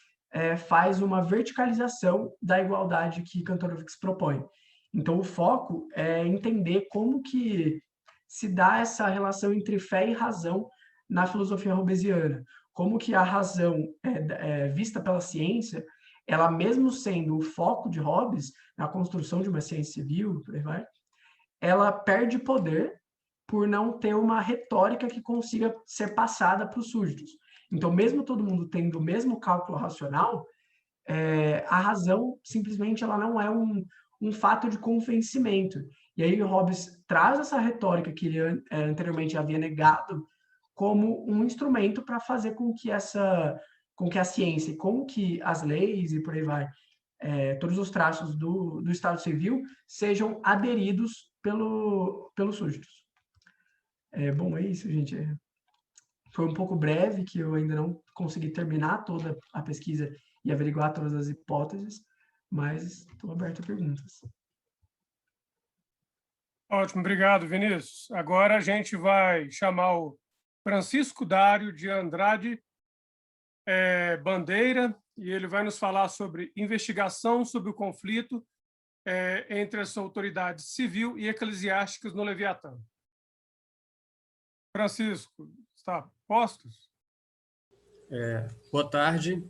faz uma verticalização da igualdade que Cantor Vix propõe. Então, o foco é entender como que se dá essa relação entre fé e razão na filosofia hobbesiana. Como que a razão vista pela ciência, ela mesmo sendo o foco de Hobbes na construção de uma ciência civil, por aí vai, ela perde poder por não ter uma retórica que consiga ser passada para os súditos. Então, mesmo todo mundo tendo o mesmo cálculo racional, a razão simplesmente ela não é um fato de convencimento. E aí Hobbes traz essa retórica que ele anteriormente havia negado como um instrumento para fazer com que a ciência, com que as leis e por aí vai, todos os traços do Estado Civil sejam aderidos pelos súditos. Bom, é isso, gente. Foi um pouco breve, que eu ainda não consegui terminar toda a pesquisa e averiguar todas as hipóteses, mas estou aberto a perguntas. Ótimo, obrigado, Vinícius. Agora a gente vai chamar o Francisco Dário de Andrade Bandeira, e ele vai nos falar sobre investigação sobre o conflito entre as autoridades civil e eclesiásticas no Leviatã. Francisco, está postos? Boa tarde.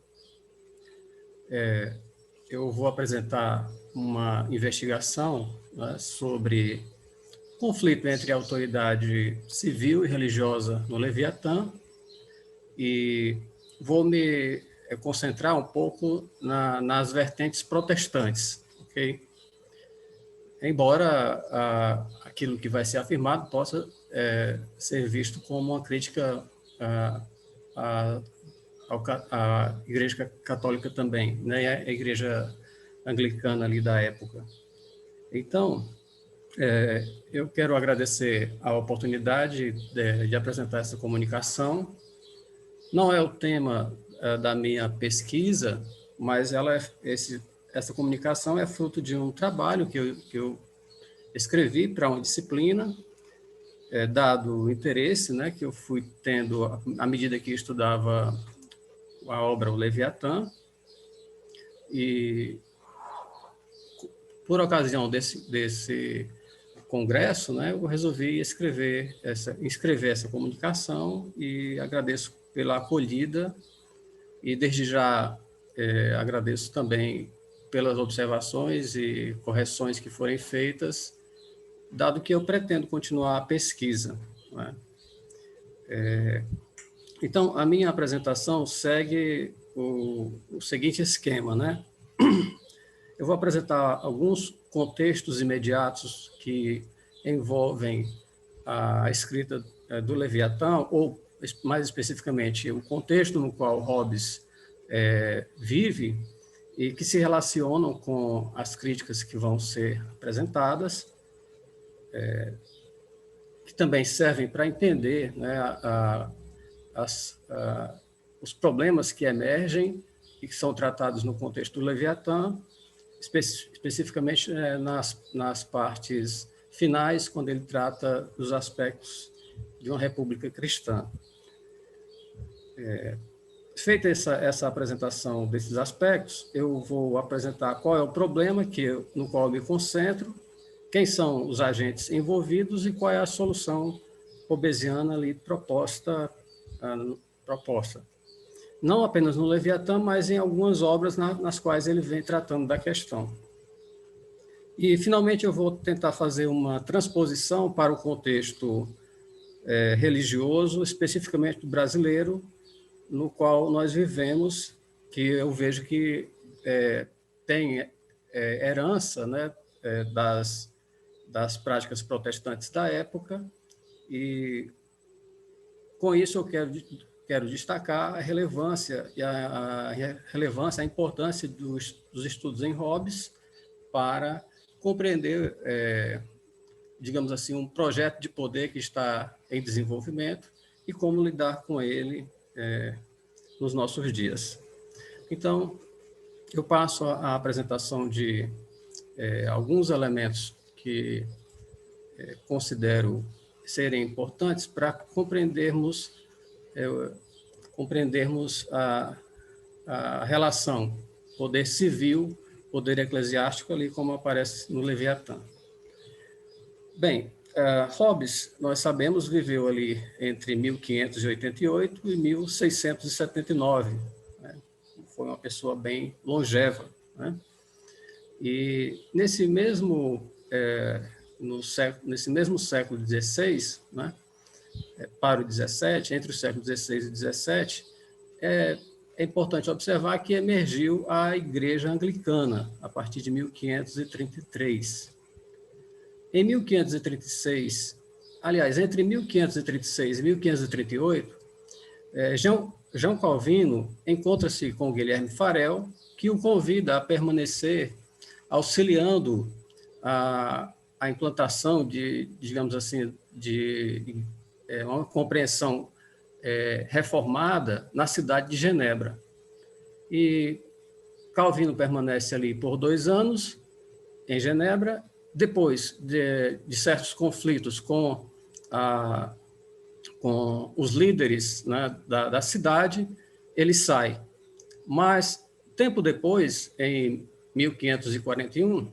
Eu vou apresentar uma investigação, né, sobre conflito entre a autoridade civil e religiosa no Leviatã, e vou me concentrar um pouco nas vertentes protestantes, ok? Embora aquilo que vai ser afirmado possa ser visto como uma crítica à Igreja Católica também, né, a Igreja Anglicana ali da época. Então, eu quero agradecer a oportunidade de apresentar essa comunicação. Não é o tema da minha pesquisa, mas essa comunicação é fruto de um trabalho que eu escrevi para uma disciplina, dado o interesse, né, que eu fui tendo à medida que estudava a obra O Leviatã, e por ocasião desse congresso, né, eu resolvi inscrever essa comunicação, e agradeço pela acolhida, e desde já agradeço também pelas observações e correções que forem feitas, dado que eu pretendo continuar a pesquisa, né? Então, a minha apresentação segue o seguinte esquema, né? Eu vou apresentar alguns contextos imediatos que envolvem a escrita do Leviatã, ou, mais especificamente, o contexto no qual Hobbes vive e que se relacionam com as críticas que vão ser apresentadas, que também servem para entender, né, os problemas que emergem e que são tratados no contexto do Leviatã, especificamente nas partes finais, quando ele trata dos aspectos de uma república cristã. Feita essa apresentação desses aspectos, eu vou apresentar qual é o problema no qual eu me concentro, quem são os agentes envolvidos e qual é a solução hobbesiana ali proposta. Não apenas no Leviatã, mas em algumas obras nas quais ele vem tratando da questão. E, finalmente, eu vou tentar fazer uma transposição para o contexto religioso, especificamente brasileiro, no qual nós vivemos, que eu vejo que tem herança, né, das práticas protestantes da época, e com isso eu quero destacar a relevância a importância dos estudos em Hobbes para compreender, digamos assim, um projeto de poder que está em desenvolvimento e como lidar com ele nos nossos dias. Então, eu passo a apresentação de alguns elementos que considero serem importantes para compreendermos a relação poder civil, poder eclesiástico, ali como aparece no Leviatã. Bem, Hobbes, nós sabemos, viveu ali entre 1588 e 1679. Né? Foi uma pessoa bem longeva. Né? E nesse mesmo século XVI, né, para o XVII, entre os séculos XVI e XVII, é importante observar que emergiu a Igreja Anglicana, a partir de 1533. Em 1536, aliás, entre 1536 e 1538, João Calvino encontra-se com Guilherme Farel, que o convida a permanecer auxiliando a implantação digamos assim, de uma compreensão reformada na cidade de Genebra. E Calvino permanece ali por 2 anos, em Genebra. Depois de certos conflitos com os líderes, né, da cidade, ele sai. Mas, tempo depois, em 1541,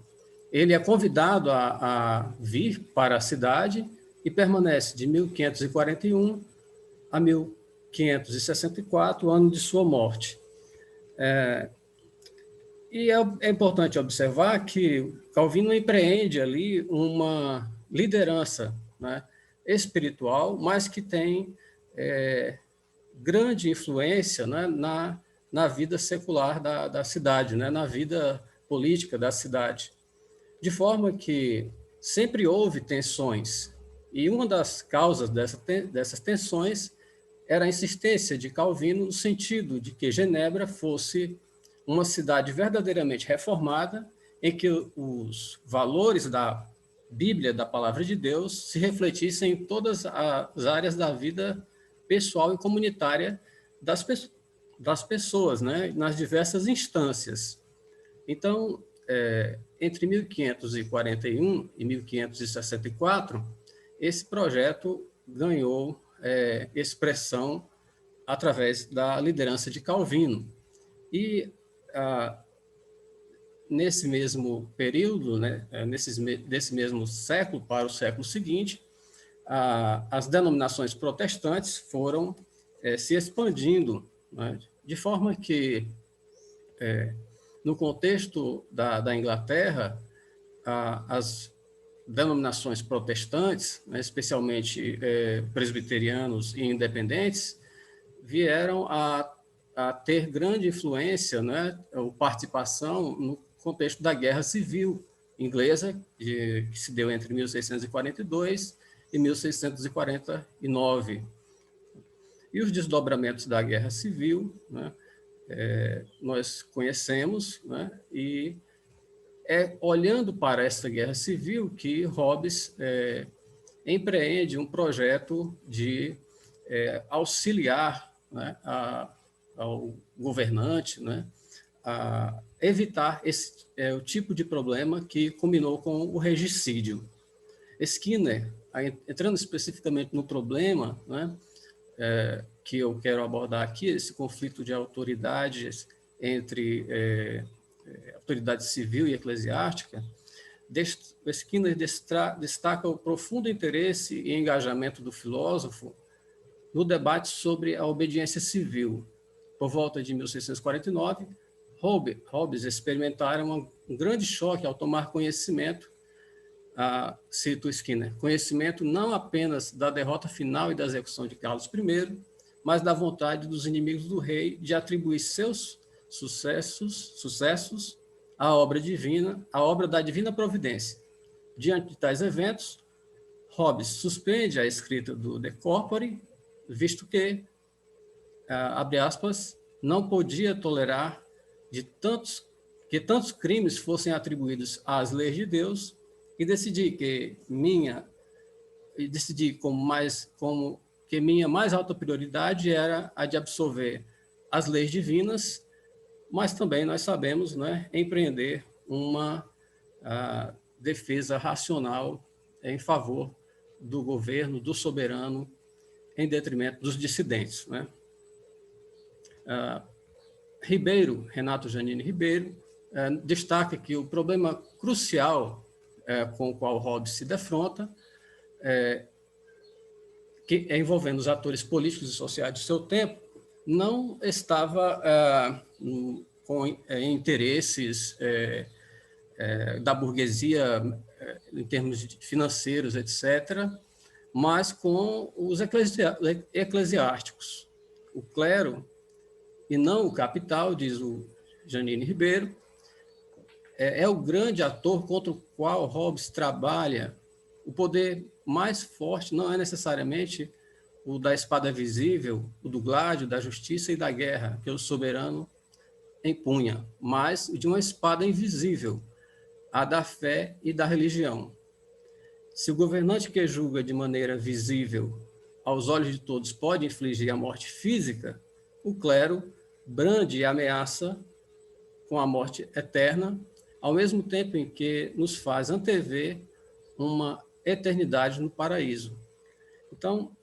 ele é convidado a vir para a cidade e permanece de 1541 a 1564, ano de sua morte. E é importante observar que Calvino empreende ali uma liderança, né, espiritual, mas que tem grande influência, né, na vida secular da cidade, né, na vida política da cidade. De forma que sempre houve tensões, e uma das causas dessas tensões era a insistência de Calvino no sentido de que Genebra fosse uma cidade verdadeiramente reformada, em que os valores da Bíblia, da Palavra de Deus, se refletissem em todas as áreas da vida pessoal e comunitária das pessoas, né, nas diversas instâncias. Então, entre 1541 e 1564, esse projeto ganhou expressão através da liderança de Calvino. E, nesse mesmo período, né, desse mesmo século para o século seguinte, as denominações protestantes foram se expandindo, né, de forma que, no contexto da Inglaterra, as denominações protestantes, né, especialmente presbiterianos e independentes, vieram a a ter grande influência, né, ou participação no contexto da Guerra Civil inglesa, que se deu entre 1642 e 1649. E os desdobramentos da Guerra Civil, né, nós conhecemos, né, e é olhando para essa Guerra Civil que Hobbes empreende um projeto de auxiliar, né, ao governante, né, a evitar o tipo de problema que culminou com o regicídio. Skinner, entrando especificamente no problema, né, que eu quero abordar aqui, esse conflito de autoridades entre autoridade civil e eclesiástica, Skinner destaca o profundo interesse e engajamento do filósofo no debate sobre a obediência civil. Por volta de 1649, Hobbes experimentaram um grande choque ao tomar conhecimento, cito Skinner, conhecimento não apenas da derrota final e da execução de Carlos I, mas da vontade dos inimigos do rei de atribuir seus sucessos à obra divina, à obra da divina providência. Diante de tais eventos, Hobbes suspende a escrita do De Corpore, visto que, abre aspas, não podia tolerar que tantos crimes fossem atribuídos às leis de Deus e decidi que minha mais alta prioridade era a de absolver as leis divinas, mas também nós sabemos, né, empreender uma defesa racional em favor do governo, do soberano, em detrimento dos dissidentes, né? Renato Janine Ribeiro, destaca que o problema crucial com o qual Hobbes se defronta, que é envolvendo os atores políticos e sociais do seu tempo, não estava com interesses da burguesia em termos financeiros, etc., mas com os eclesiásticos. O clero, e não o capital, diz o Janine Ribeiro, é o grande ator contra o qual Hobbes trabalha. O poder mais forte não é necessariamente o da espada visível, o do gládio, da justiça e da guerra, que o soberano empunha, mas de uma espada invisível, a da fé e da religião. Se o governante que julga de maneira visível, aos olhos de todos, pode infligir a morte física, o clero brande e ameaça com a morte eterna, ao mesmo tempo em que nos faz antever uma eternidade no paraíso. Então,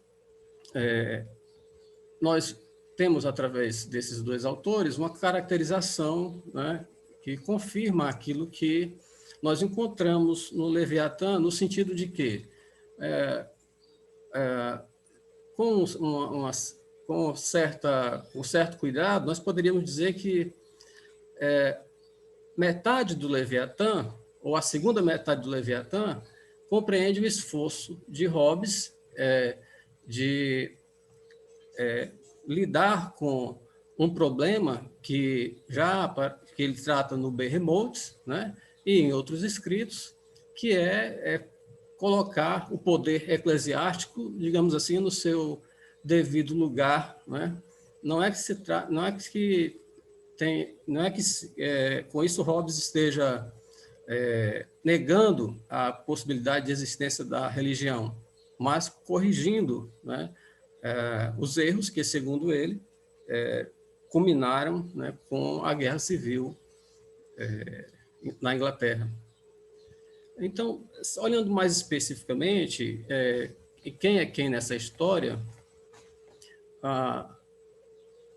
nós temos, através desses dois autores, uma caracterização, né, que confirma aquilo que nós encontramos no Leviatã, no sentido de que, com certo cuidado, nós poderíamos dizer que metade do Leviatã, ou a segunda metade do Leviatã, compreende o esforço de Hobbes de lidar com um problema que ele trata no Behemoth, né, e em outros escritos, que é colocar o poder eclesiástico, digamos assim, no seu devido lugar, né? Não é que com isso Hobbes esteja negando a possibilidade de existência da religião, mas corrigindo, né, os erros que, segundo ele, culminaram, né, com a Guerra Civil na Inglaterra. Então, olhando mais especificamente, quem é quem nessa história,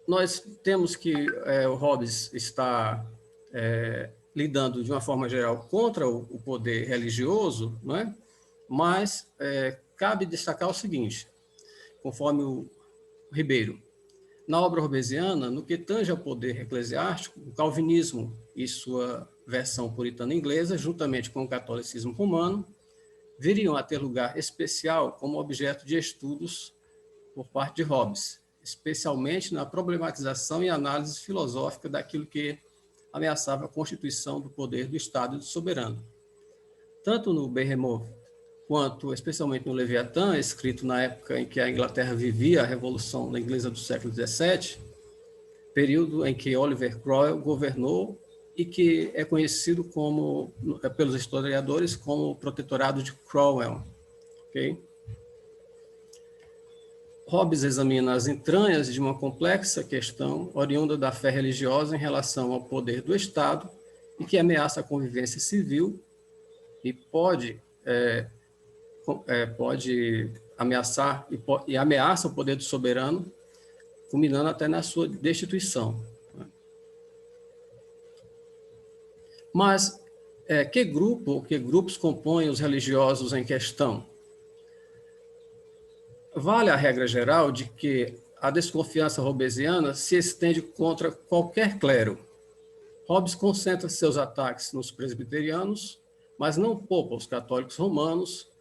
nós temos que o Hobbes está lidando, de uma forma geral, contra o poder religioso, não é? Mas cabe destacar o seguinte, conforme o Ribeiro, na obra hobbesiana, no que tange ao poder eclesiástico, o calvinismo e sua versão puritana inglesa, juntamente com o catolicismo romano, viriam a ter lugar especial como objeto de estudos por parte de Hobbes. especialmente na problematização e análise filosófica daquilo que ameaçava a constituição do poder do Estado soberano. Tanto no Behemoth quanto, especialmente no Leviatã, escrito na época em que a Inglaterra vivia a Revolução Inglesa do século XVII, período em que Oliver Cromwell governou e que é conhecido pelos historiadores como o Protetorado de Cromwell. Okay? Hobbes examina as entranhas de uma complexa questão oriunda da fé religiosa em relação ao poder do Estado e que ameaça a convivência civil e pode ameaçar e ameaça o poder do soberano, culminando até na sua destituição. Mas que grupos compõem os religiosos em questão? Vale a regra geral de que a desconfiança hobbesiana se estende contra qualquer clero. Hobbes concentra seus ataques nos presbiterianos, mas não poupa os católicos romanos,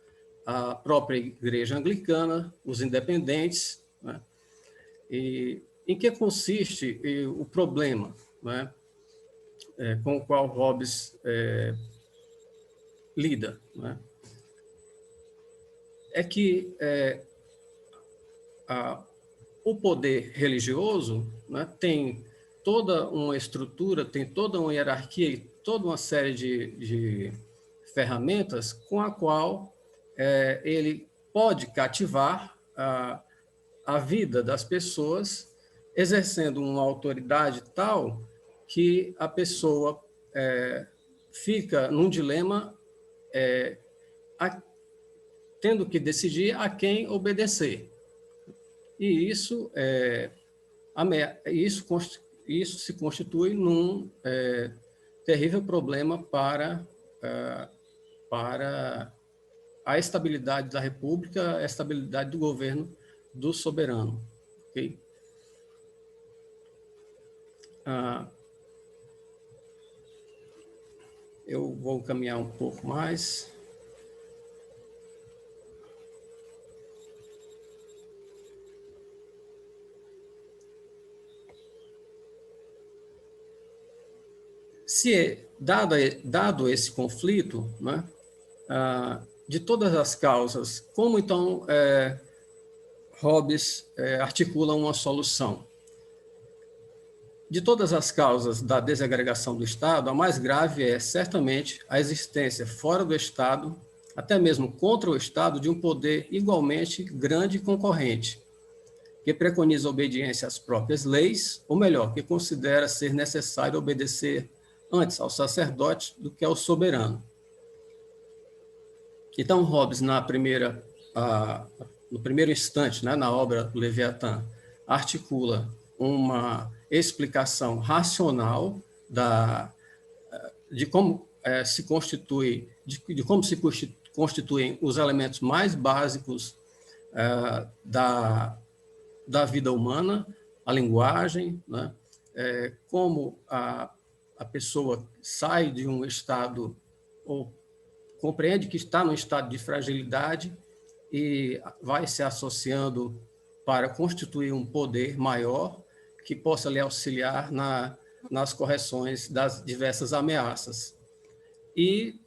a própria igreja anglicana, os independentes. Né? E em que consiste o problema, né? Com o qual Hobbes lida? Né? É que o poder religioso, né, tem toda uma estrutura, tem toda uma hierarquia e toda uma série de ferramentas com a qual ele pode cativar a vida das pessoas, exercendo uma autoridade tal que a pessoa fica num dilema tendo que decidir a quem obedecer. E isso se constitui num terrível problema para a estabilidade da República, a estabilidade do governo do soberano. Okay? Eu vou caminhar um pouco mais. Se dado esse conflito, né, de todas as causas, como então Hobbes articula uma solução? De todas as causas da desagregação do Estado, a mais grave é, certamente, a existência fora do Estado, até mesmo contra o Estado, de um poder igualmente grande e concorrente, que preconiza a obediência às próprias leis, ou melhor, que considera ser necessário obedecer antes ao sacerdote do que ao soberano. Então, Hobbes, no primeiro instante, né, na obra do Leviatã, articula uma explicação racional de como se constituem os elementos mais básicos da vida humana, a linguagem, né, como a pessoa sai de um estado, ou compreende que está num estado de fragilidade e vai se associando para constituir um poder maior que possa lhe auxiliar nas correções das diversas ameaças. E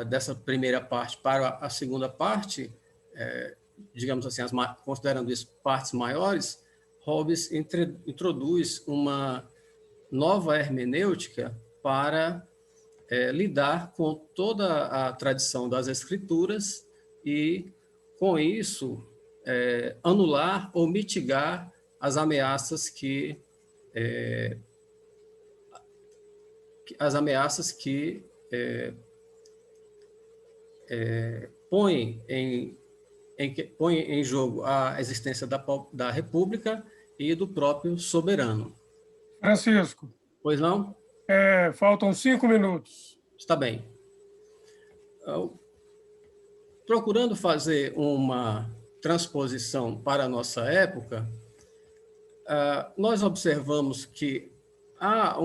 dessa primeira parte para a segunda parte, digamos assim, considerando isso partes maiores, Hobbes introduz uma nova hermenêutica para lidar com toda a tradição das escrituras e, com isso, anular ou mitigar as ameaças que põem em jogo a existência da República e do próprio soberano. Francisco. Pois não? Faltam 5 minutos. Está bem. Procurando fazer uma transposição para a nossa época, nós observamos que há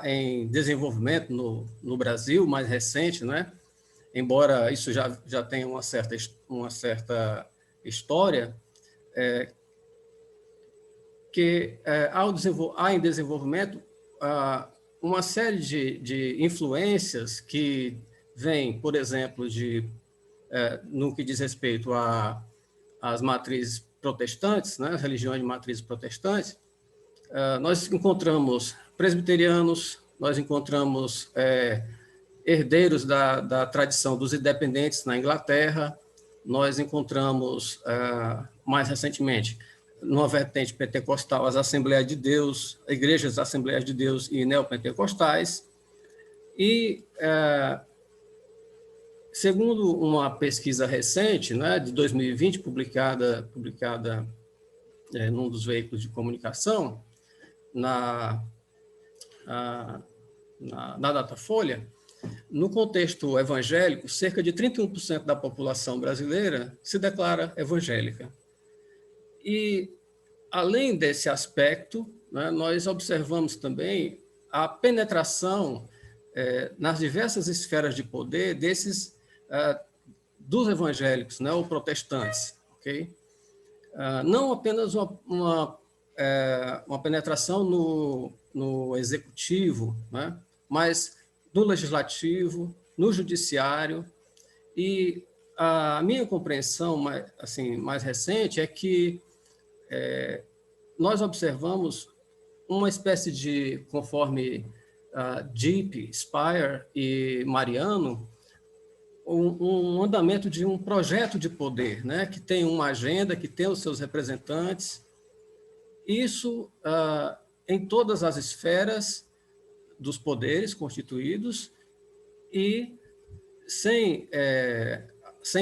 em desenvolvimento no Brasil, mais recente, né? Embora isso já tenha uma certa história, que há em desenvolvimento uma série de influências que vêm, por exemplo, no que diz respeito às matrizes protestantes, né, as religiões de matrizes protestantes. Nós encontramos presbiterianos, nós encontramos herdeiros da tradição dos independentes na Inglaterra, nós encontramos, mais recentemente, numa vertente pentecostal, as Assembleias de Deus, igrejas Assembleias de Deus e neopentecostais, e, segundo uma pesquisa recente, né, de 2020, publicada num dos veículos de comunicação, na Datafolha, no contexto evangélico, cerca de 31% da população brasileira se declara evangélica. E, além desse aspecto, né, nós observamos também a penetração nas diversas esferas de poder dos evangélicos, né, ou protestantes, ok? Não apenas uma penetração no executivo, né, mas no legislativo, no judiciário, e a minha compreensão mais recente é que nós observamos uma espécie de, conforme Deep, Spire e Mariano, um andamento de um projeto de poder, né, que tem uma agenda, que tem os seus representantes, isso em todas as esferas dos poderes constituídos, e sem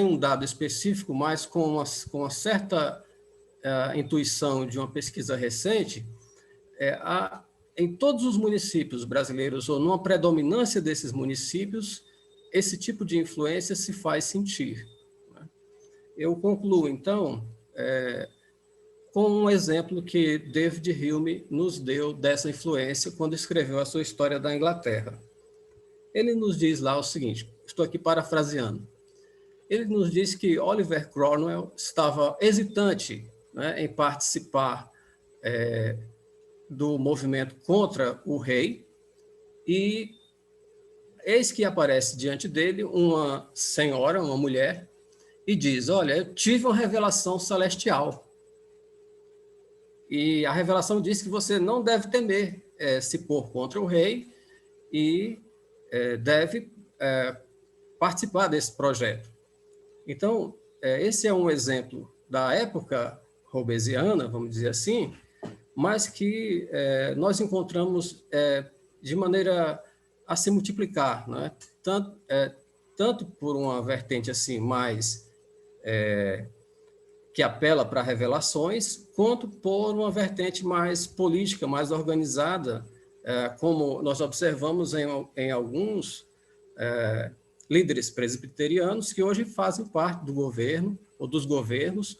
um dado específico, mas com uma certa intuição de uma pesquisa recente, em todos os municípios brasileiros, ou numa predominância desses municípios, esse tipo de influência se faz sentir. Eu concluo, então, com um exemplo que David Hume nos deu dessa influência quando escreveu a sua História da Inglaterra. Ele nos diz lá o seguinte, estou aqui parafraseando, ele nos diz que Oliver Cromwell estava hesitante, né, em participar do movimento contra o rei, e eis que aparece diante dele uma senhora, uma mulher, e diz, olha, eu tive uma revelação celestial. E a revelação diz que você não deve temer se pôr contra o rei e deve participar desse projeto. Então, esse é um exemplo da época robesiana, vamos dizer assim, mas que nós encontramos de maneira a se multiplicar, né? Tanto por uma vertente assim mais que apela para revelações, quanto por uma vertente mais política, mais organizada, como nós observamos em alguns líderes presbiterianos que hoje fazem parte do governo, ou dos governos,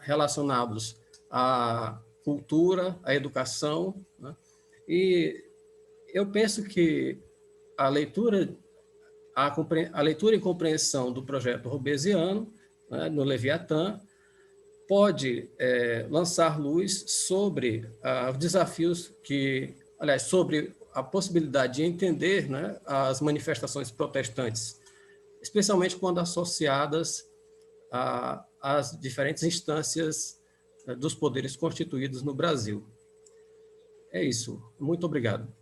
relacionados à cultura, à educação, né? E eu penso que a leitura e compreensão do projeto robesiano, né, no Leviatã, pode lançar luz sobre os desafios sobre a possibilidade de entender, né, as manifestações protestantes, especialmente quando associadas às diferentes instâncias dos poderes constituídos no Brasil. É isso. Muito obrigado.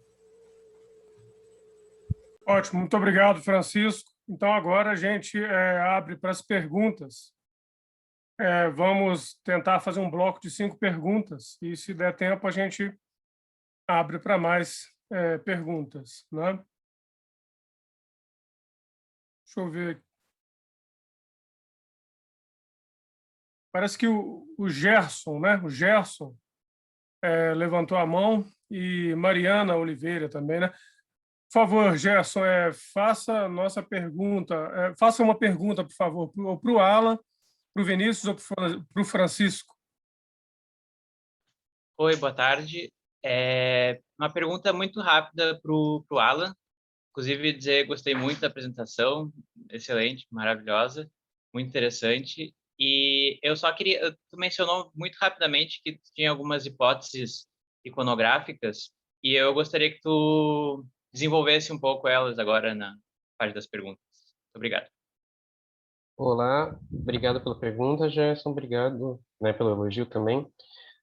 Ótimo, muito obrigado, Francisco. Então, agora a gente abre para as perguntas. Vamos tentar fazer um bloco de 5 perguntas, e se der tempo, a gente abre para mais perguntas, né? Deixa eu ver. Parece que o Gerson, né? O Gerson levantou a mão, e Mariana Oliveira também, né? Por favor, Gerson, faça a nossa pergunta. Faça uma pergunta, por favor, ou para o Alan, para o Vinícius ou para o Francisco. Oi, boa tarde. Uma pergunta muito rápida para o Alan. Inclusive, dizer que gostei muito da apresentação, excelente, maravilhosa. muito interessante. E eu só queria... Tu mencionou muito rapidamente que tinha algumas hipóteses iconográficas, e eu gostaria que tu desenvolvesse um pouco elas agora na parte das perguntas. Muito obrigado. Olá, obrigado pela pergunta, Gerson, obrigado, né, pelo elogio também.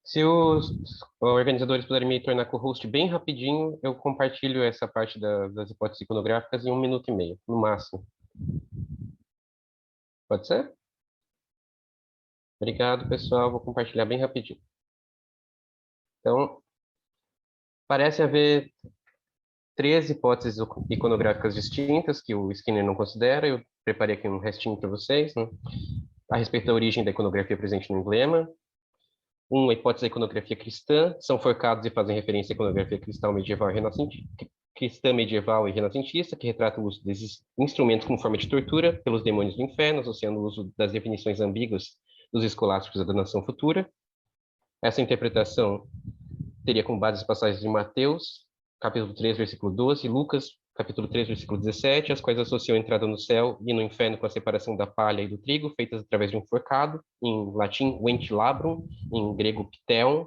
Se os organizadores puderem me tornar co-host bem rapidinho, eu compartilho essa parte das hipóteses iconográficas em 1 minuto e meio, no máximo. Pode ser? Obrigado, pessoal. Vou compartilhar bem rapidinho. Então, parece haver 3 hipóteses iconográficas distintas que o Skinner não considera. Eu preparei aqui um restinho para vocês, né? A respeito da origem da iconografia presente no emblema. Uma hipótese da iconografia cristã. São forcados e fazem referência à iconografia cristã medieval e renascentista, que retrata o uso desses instrumentos como forma de tortura pelos demônios do inferno, associando o uso das definições ambíguas dos escolásticos da nação futura. Essa interpretação teria como base as passagens de Mateus, capítulo 3, versículo 12, e Lucas, capítulo 3, versículo 17, as quais associam a entrada no céu e no inferno com a separação da palha e do trigo, feitas através de um forcado, em latim, ventilabrum, em grego, pteon.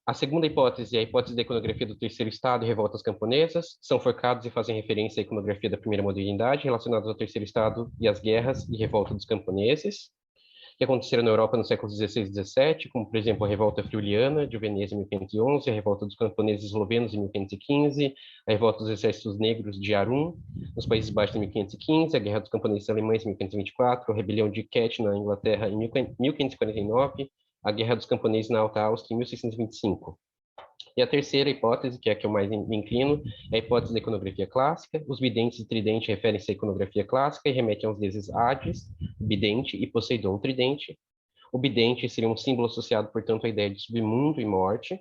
A segunda hipótese é a hipótese da iconografia do terceiro estado e revoltas camponesas. São forcados e fazem referência à iconografia da primeira modernidade, relacionados ao terceiro estado e às guerras e revolta dos camponeses, que aconteceram na Europa nos séculos XVI e XVII, como, por exemplo, a Revolta Friuliana, de Veneza, em 1511, a Revolta dos Camponeses Eslovenos, em 1515, a Revolta dos Exércitos Negros de Arum, nos Países Baixos, em 1515, a Guerra dos Camponeses Alemães, em 1524, a Rebelião de Ket, na Inglaterra, em 1549, a Guerra dos Camponeses na Alta Áustria, em 1625. E a terceira hipótese, que é a que eu mais me inclino, é a hipótese da iconografia clássica. Os bidentes e tridente referem-se à iconografia clássica e remetem aos deuses Hades, bidente, e Poseidon, tridente. O bidente seria um símbolo associado, portanto, à ideia de submundo e morte.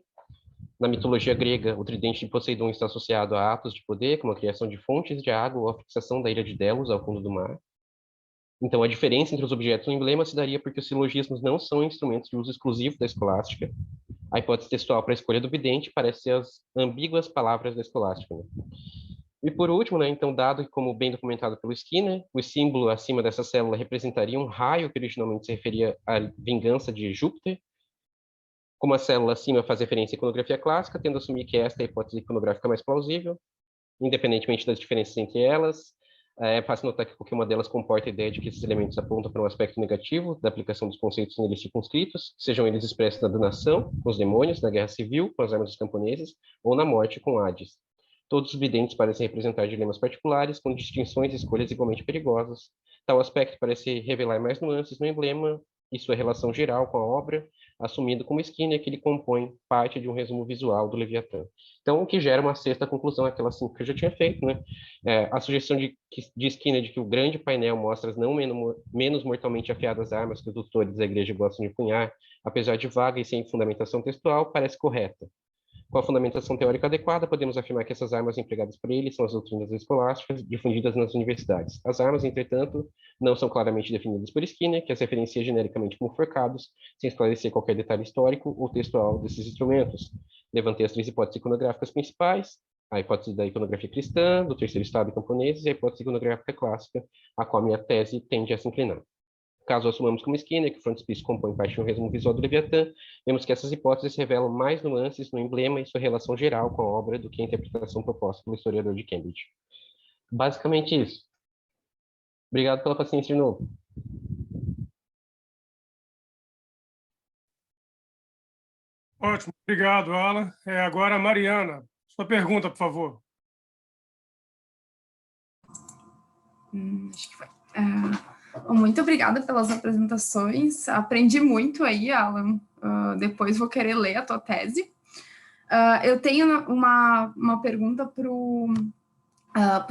Na mitologia grega, o tridente de Poseidon está associado a atos de poder, como a criação de fontes de água ou a fixação da ilha de Delos ao fundo do mar. Então, a diferença entre os objetos no emblema se daria porque os silogismos não são instrumentos de uso exclusivo da escolástica. A hipótese textual para a escolha do vidente parece ser as ambíguas palavras da escolástica. Né? E por último, né, então, dado que, como bem documentado pelo Skinner, o símbolo acima dessa célula representaria um raio que originalmente se referia à vingança de Júpiter, como a célula acima faz referência à iconografia clássica, tendo a assumir que esta é a hipótese iconográfica mais plausível, independentemente das diferenças entre elas. É fácil notar que qualquer uma delas comporta a ideia de que esses elementos apontam para um aspecto negativo da aplicação dos conceitos neles circunscritos, sejam eles expressos na danação, com os demônios, na guerra civil, com as armas dos camponeses, ou na morte, com Hades. Todos os videntes parecem representar dilemas particulares, com distinções e escolhas igualmente perigosas. Tal aspecto parece revelar mais nuances no emblema e sua relação geral com a obra, assumindo como Skinner que ele compõe parte de um resumo visual do Leviatã. Então, o que gera uma sexta conclusão, aquela assim que eu já tinha feito, né? A sugestão de Skinner de que o grande painel mostra as não menos mortalmente afiadas armas que os doutores da igreja gostam de punhar, apesar de vaga e sem fundamentação textual, parece correta. Com a fundamentação teórica adequada, podemos afirmar que essas armas empregadas por ele são as doutrinas escolásticas difundidas nas universidades. As armas, entretanto, não são claramente definidas por Skinner, que as referencia genericamente como forcados, sem esclarecer qualquer detalhe histórico ou textual desses instrumentos. Levantei as 3 hipóteses iconográficas principais, a hipótese da iconografia cristã, do terceiro estado e camponeses, e a hipótese iconográfica clássica, a qual a minha tese tende a se inclinar. Caso assumamos como Skinner que o frontispiece compõe parte de um resumo visual do Leviatã, vemos que essas hipóteses revelam mais nuances no emblema e sua relação geral com a obra do que a interpretação proposta pelo historiador de Cambridge. Basicamente isso. Obrigado pela paciência de novo. Ótimo, obrigado, Alan. Agora, Mariana, sua pergunta, por favor. Acho que foi. Muito obrigada pelas apresentações. Aprendi muito aí, Alan. Depois vou querer ler a tua tese. Eu tenho uma pergunta para o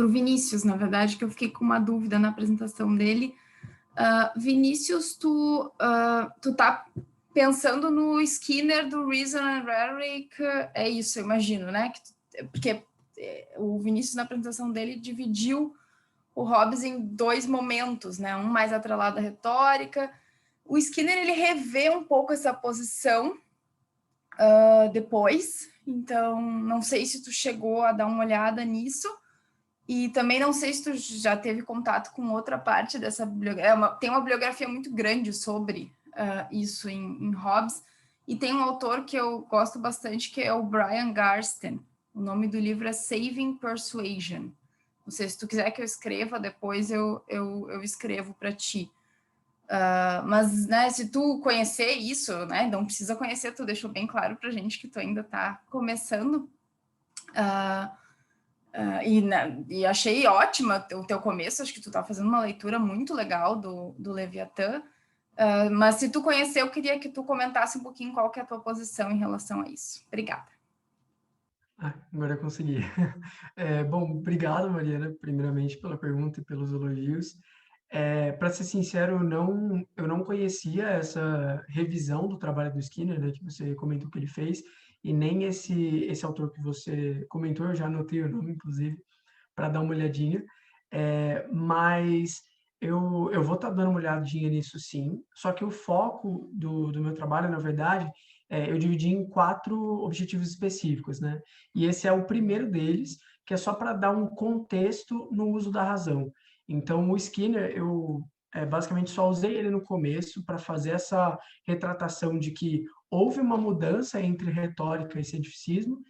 Vinícius, na verdade, que eu fiquei com uma dúvida na apresentação dele. Vinícius, tu tá pensando no Skinner do Reason and Rhetoric, é isso, eu imagino, né? Porque o Vinícius, na apresentação dele, dividiu o Hobbes em 2 momentos, né? Um mais atrelado à retórica. O Skinner, ele revê um pouco essa posição depois, então não sei se tu chegou a dar uma olhada nisso, E também não sei se tu já teve contato com outra parte dessa bibliografia. Tem uma bibliografia muito grande sobre isso em Hobbes, e tem um autor que eu gosto bastante, que é o Brian Garsten. O nome do livro é Saving Persuasion. Não sei se tu quiser que eu escreva, depois eu escrevo para ti. Mas, né, se tu conhecer isso, né, não precisa conhecer, tu deixou bem claro para a gente que tu ainda está começando. E achei ótima o teu começo, acho que tu está fazendo uma leitura muito legal do Leviatã. Mas se tu conhecer, eu queria que tu comentasse um pouquinho qual que é a tua posição em relação a isso. Obrigada. Agora eu consegui. Bom, obrigado, Mariana, primeiramente pela pergunta e pelos elogios. Para ser sincero, eu não conhecia essa revisão do trabalho do Skinner, né, que você comentou que ele fez, e nem esse autor que você comentou, eu já anotei o nome, inclusive, para dar uma olhadinha. Mas eu vou estar dando uma olhadinha nisso, sim. Só que o foco do meu trabalho, na verdade, eu dividi em 4 objetivos específicos, né? E esse é o primeiro deles, que é só para dar um contexto no uso da razão. Então, o Skinner, eu basicamente só usei ele no começo para fazer essa retratação de que houve uma mudança entre retórica e cientificismo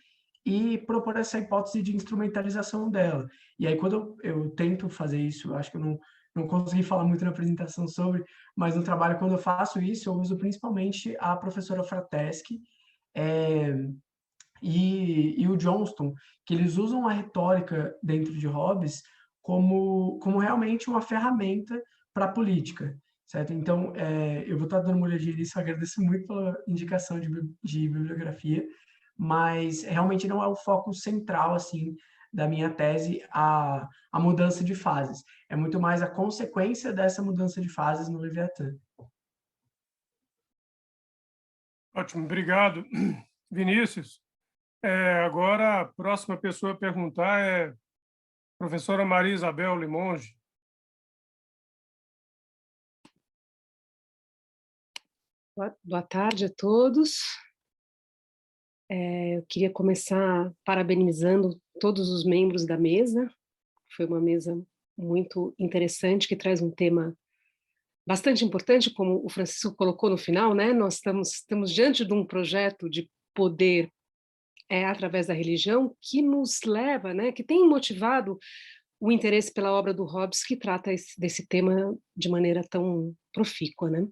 e propor essa hipótese de instrumentalização dela. E aí, quando eu tento fazer isso, eu acho que eu não consegui falar muito na apresentação sobre, mas no trabalho, quando eu faço isso, eu uso principalmente a professora Frateschi e o Johnston, que eles usam a retórica dentro de Hobbes como realmente uma ferramenta para a política, certo? Então, eu vou estar dando uma olhadinha nisso, agradeço muito pela indicação de bibliografia, mas realmente não é o foco central, assim, da minha tese, a mudança de fases. É muito mais a consequência dessa mudança de fases no Leviatã. Ótimo, obrigado. Vinícius, agora a próxima pessoa a perguntar é a professora Maria Isabel Limonge. Boa tarde a todos. Eu queria começar parabenizando todos os membros da mesa. Foi uma mesa muito interessante, que traz um tema bastante importante, como o Francisco colocou no final, né? Nós estamos diante de um projeto de poder através da religião que nos leva, né? Que tem motivado o interesse pela obra do Hobbes, que trata desse tema de maneira tão profícua, né?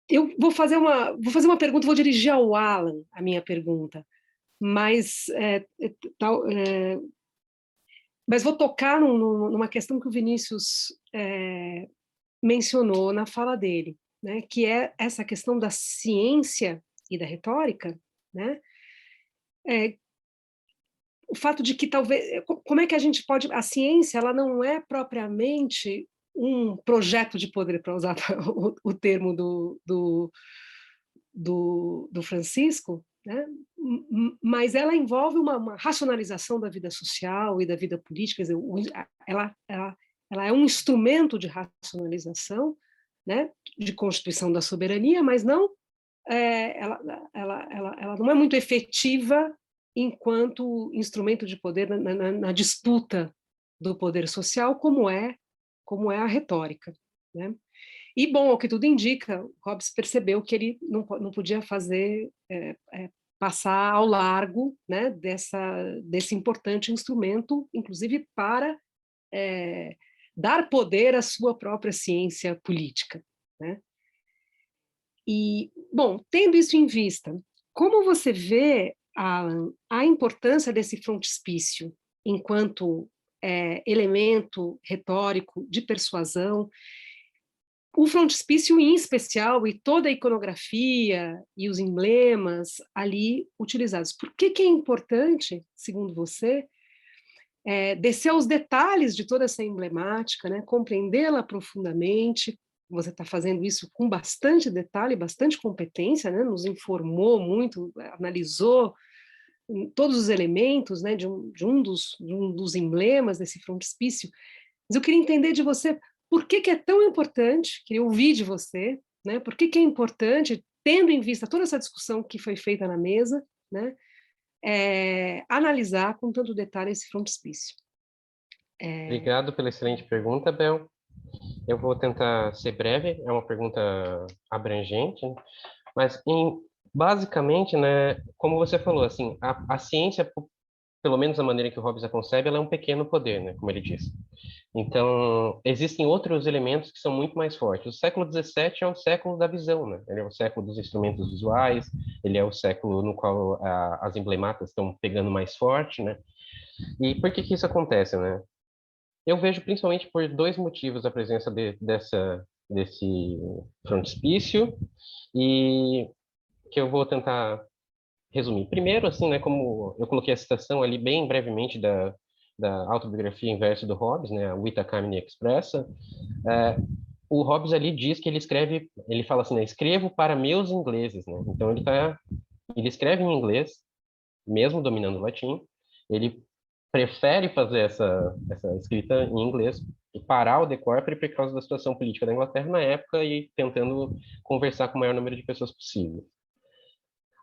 Eu vou fazer uma pergunta, vou dirigir ao Alan a minha pergunta, mas vou tocar numa questão que o Vinícius mencionou na fala dele, né, que é essa questão da ciência e da retórica, né? O fato de que talvez, como é que a gente pode, a ciência, ela não é propriamente um projeto de poder, para usar o termo do Francisco, né? Mas ela envolve uma racionalização da vida social e da vida política, quer dizer, ela é um instrumento de racionalização, né, de constituição da soberania, mas não, ela não é muito efetiva enquanto instrumento de poder na disputa do poder social, como é a retórica, né? E, bom, ao que tudo indica, Hobbes percebeu que ele não podia passar ao largo, né, desse importante instrumento, inclusive para dar poder à sua própria ciência política, né? E, bom, tendo isso em vista, como você vê, Alan, a importância desse frontispício enquanto elemento retórico de persuasão, o frontispício em especial e toda a iconografia e os emblemas ali utilizados? Por que é importante, segundo você, descer aos detalhes de toda essa emblemática, né, compreendê-la profundamente? Você está fazendo isso com bastante detalhe, bastante competência, né, nos informou muito, analisou todos os elementos, né, de um dos emblemas desse frontispício. Mas eu queria entender de você por que é tão importante, queria ouvir de você, né, por que é importante, tendo em vista toda essa discussão que foi feita na mesa, né, analisar com tanto detalhe esse frontispício. Obrigado pela excelente pergunta, Bel. Eu vou tentar ser breve, é uma pergunta abrangente, né? Mas basicamente, né, como você falou, assim, a ciência, pelo menos a maneira que o Hobbes a concebe, ela é um pequeno poder, né, como ele diz. Então, existem outros elementos que são muito mais fortes. O século XVII é o século da visão, né? Ele é o século dos instrumentos visuais, ele é o século no qual as emblematas estão pegando mais forte, né? E por que que isso acontece, né? Eu vejo principalmente por dois motivos a presença desse frontispício e que eu vou tentar resumir. Primeiro, assim, né, como eu coloquei a citação ali bem brevemente da autobiografia em verso do Hobbes, né, a Vita Carmine Expressa, o Hobbes ali diz que ele fala assim, né, escrevo para meus ingleses, né? Então ele escreve em inglês, mesmo dominando o latim, ele prefere fazer essa escrita em inglês e parar o de corpore por causa da situação política da Inglaterra na época e tentando conversar com o maior número de pessoas possível.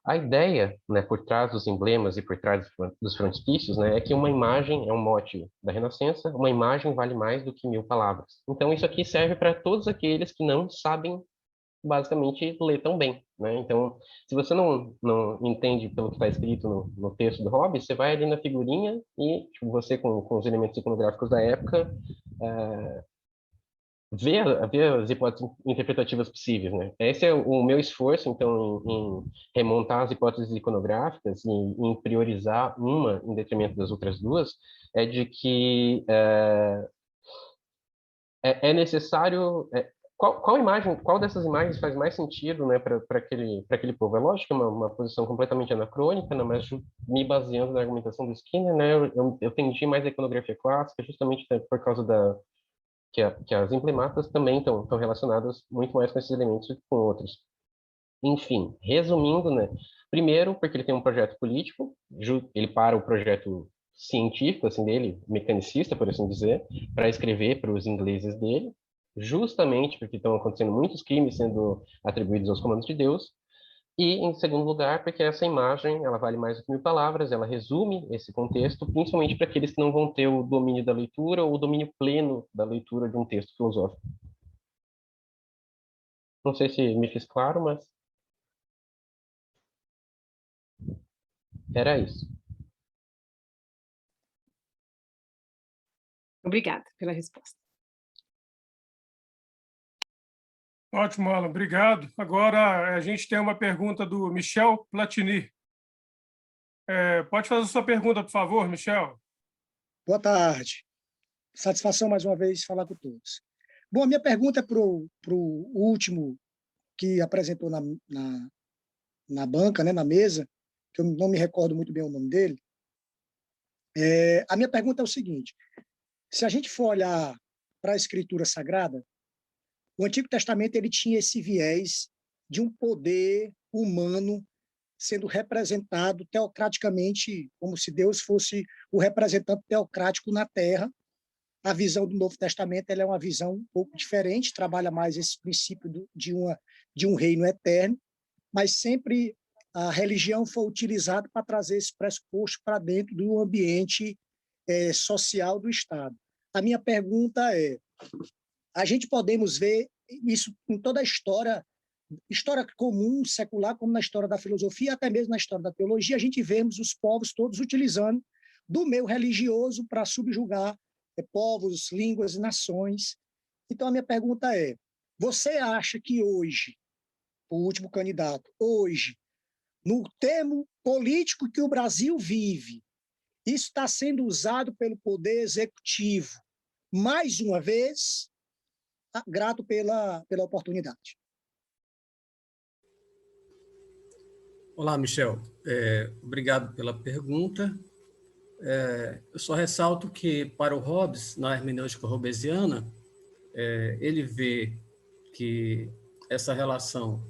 A ideia, né, por trás dos emblemas e por trás dos frontispícios, né, é que uma imagem é um mote da Renascença, uma imagem vale mais do que 1000 palavras. Então, isso aqui serve para todos aqueles que não sabem, basicamente, ler tão bem, né? Então, se você não entende pelo que está escrito no texto do Hobbes, você vai ali na figurinha e tipo, você, com os elementos iconográficos da época, ver as hipóteses interpretativas possíveis, né? Esse é o meu esforço, então, em remontar as hipóteses iconográficas e em priorizar uma em detrimento das outras duas, é de que é necessário... qual dessas imagens faz mais sentido, né, para aquele povo? É lógico que é uma posição completamente anacrônica, né, mas me baseando na argumentação do Skinner, né, eu tendi mais a iconografia clássica, justamente por causa que as emblematas também estão relacionadas muito mais com esses elementos do que com outros. Enfim, resumindo, né? Primeiro, porque ele tem um projeto político, ele para o projeto científico, assim, dele, mecanicista, por assim dizer, para escrever para os ingleses dele, justamente porque estão acontecendo muitos crimes sendo atribuídos aos comandos de Deus, e, em segundo lugar, porque essa imagem, ela vale mais do que 1000 palavras, ela resume esse contexto, principalmente para aqueles que não vão ter o domínio da leitura ou o domínio pleno da leitura de um texto filosófico. Não sei se me fiz claro, mas era isso. Obrigada pela resposta. Ótimo, Alan, obrigado. Agora a gente tem uma pergunta do Michel Platini. Pode fazer a sua pergunta, por favor, Michel? Boa tarde. Satisfação, mais uma vez, falar com todos. Bom, a minha pergunta é para o último que apresentou na banca, né, na mesa, que eu não me recordo muito bem o nome dele. A minha pergunta é o seguinte: se a gente for olhar para a Escritura Sagrada, o Antigo Testamento ele tinha esse viés de um poder humano sendo representado teocraticamente, como se Deus fosse o representante teocrático na Terra. A visão do Novo Testamento ela é uma visão um pouco diferente, trabalha mais esse princípio de um reino eterno, mas sempre a religião foi utilizada para trazer esse pressuposto para dentro do ambiente social do Estado. A minha pergunta é: a gente podemos ver isso em toda a história comum, secular, como na história da filosofia, até mesmo na história da teologia, a gente vemos os povos todos utilizando do meio religioso para subjugar povos, línguas e nações. Então, a minha pergunta é: você acha que hoje, o último candidato, hoje, no termo político que o Brasil vive, isso está sendo usado pelo Poder Executivo, mais uma vez? Grato pela oportunidade. Olá, Michel. Obrigado pela pergunta. Eu só ressalto que, para o Hobbes, na hermenêutica hobbesiana, ele vê que essa relação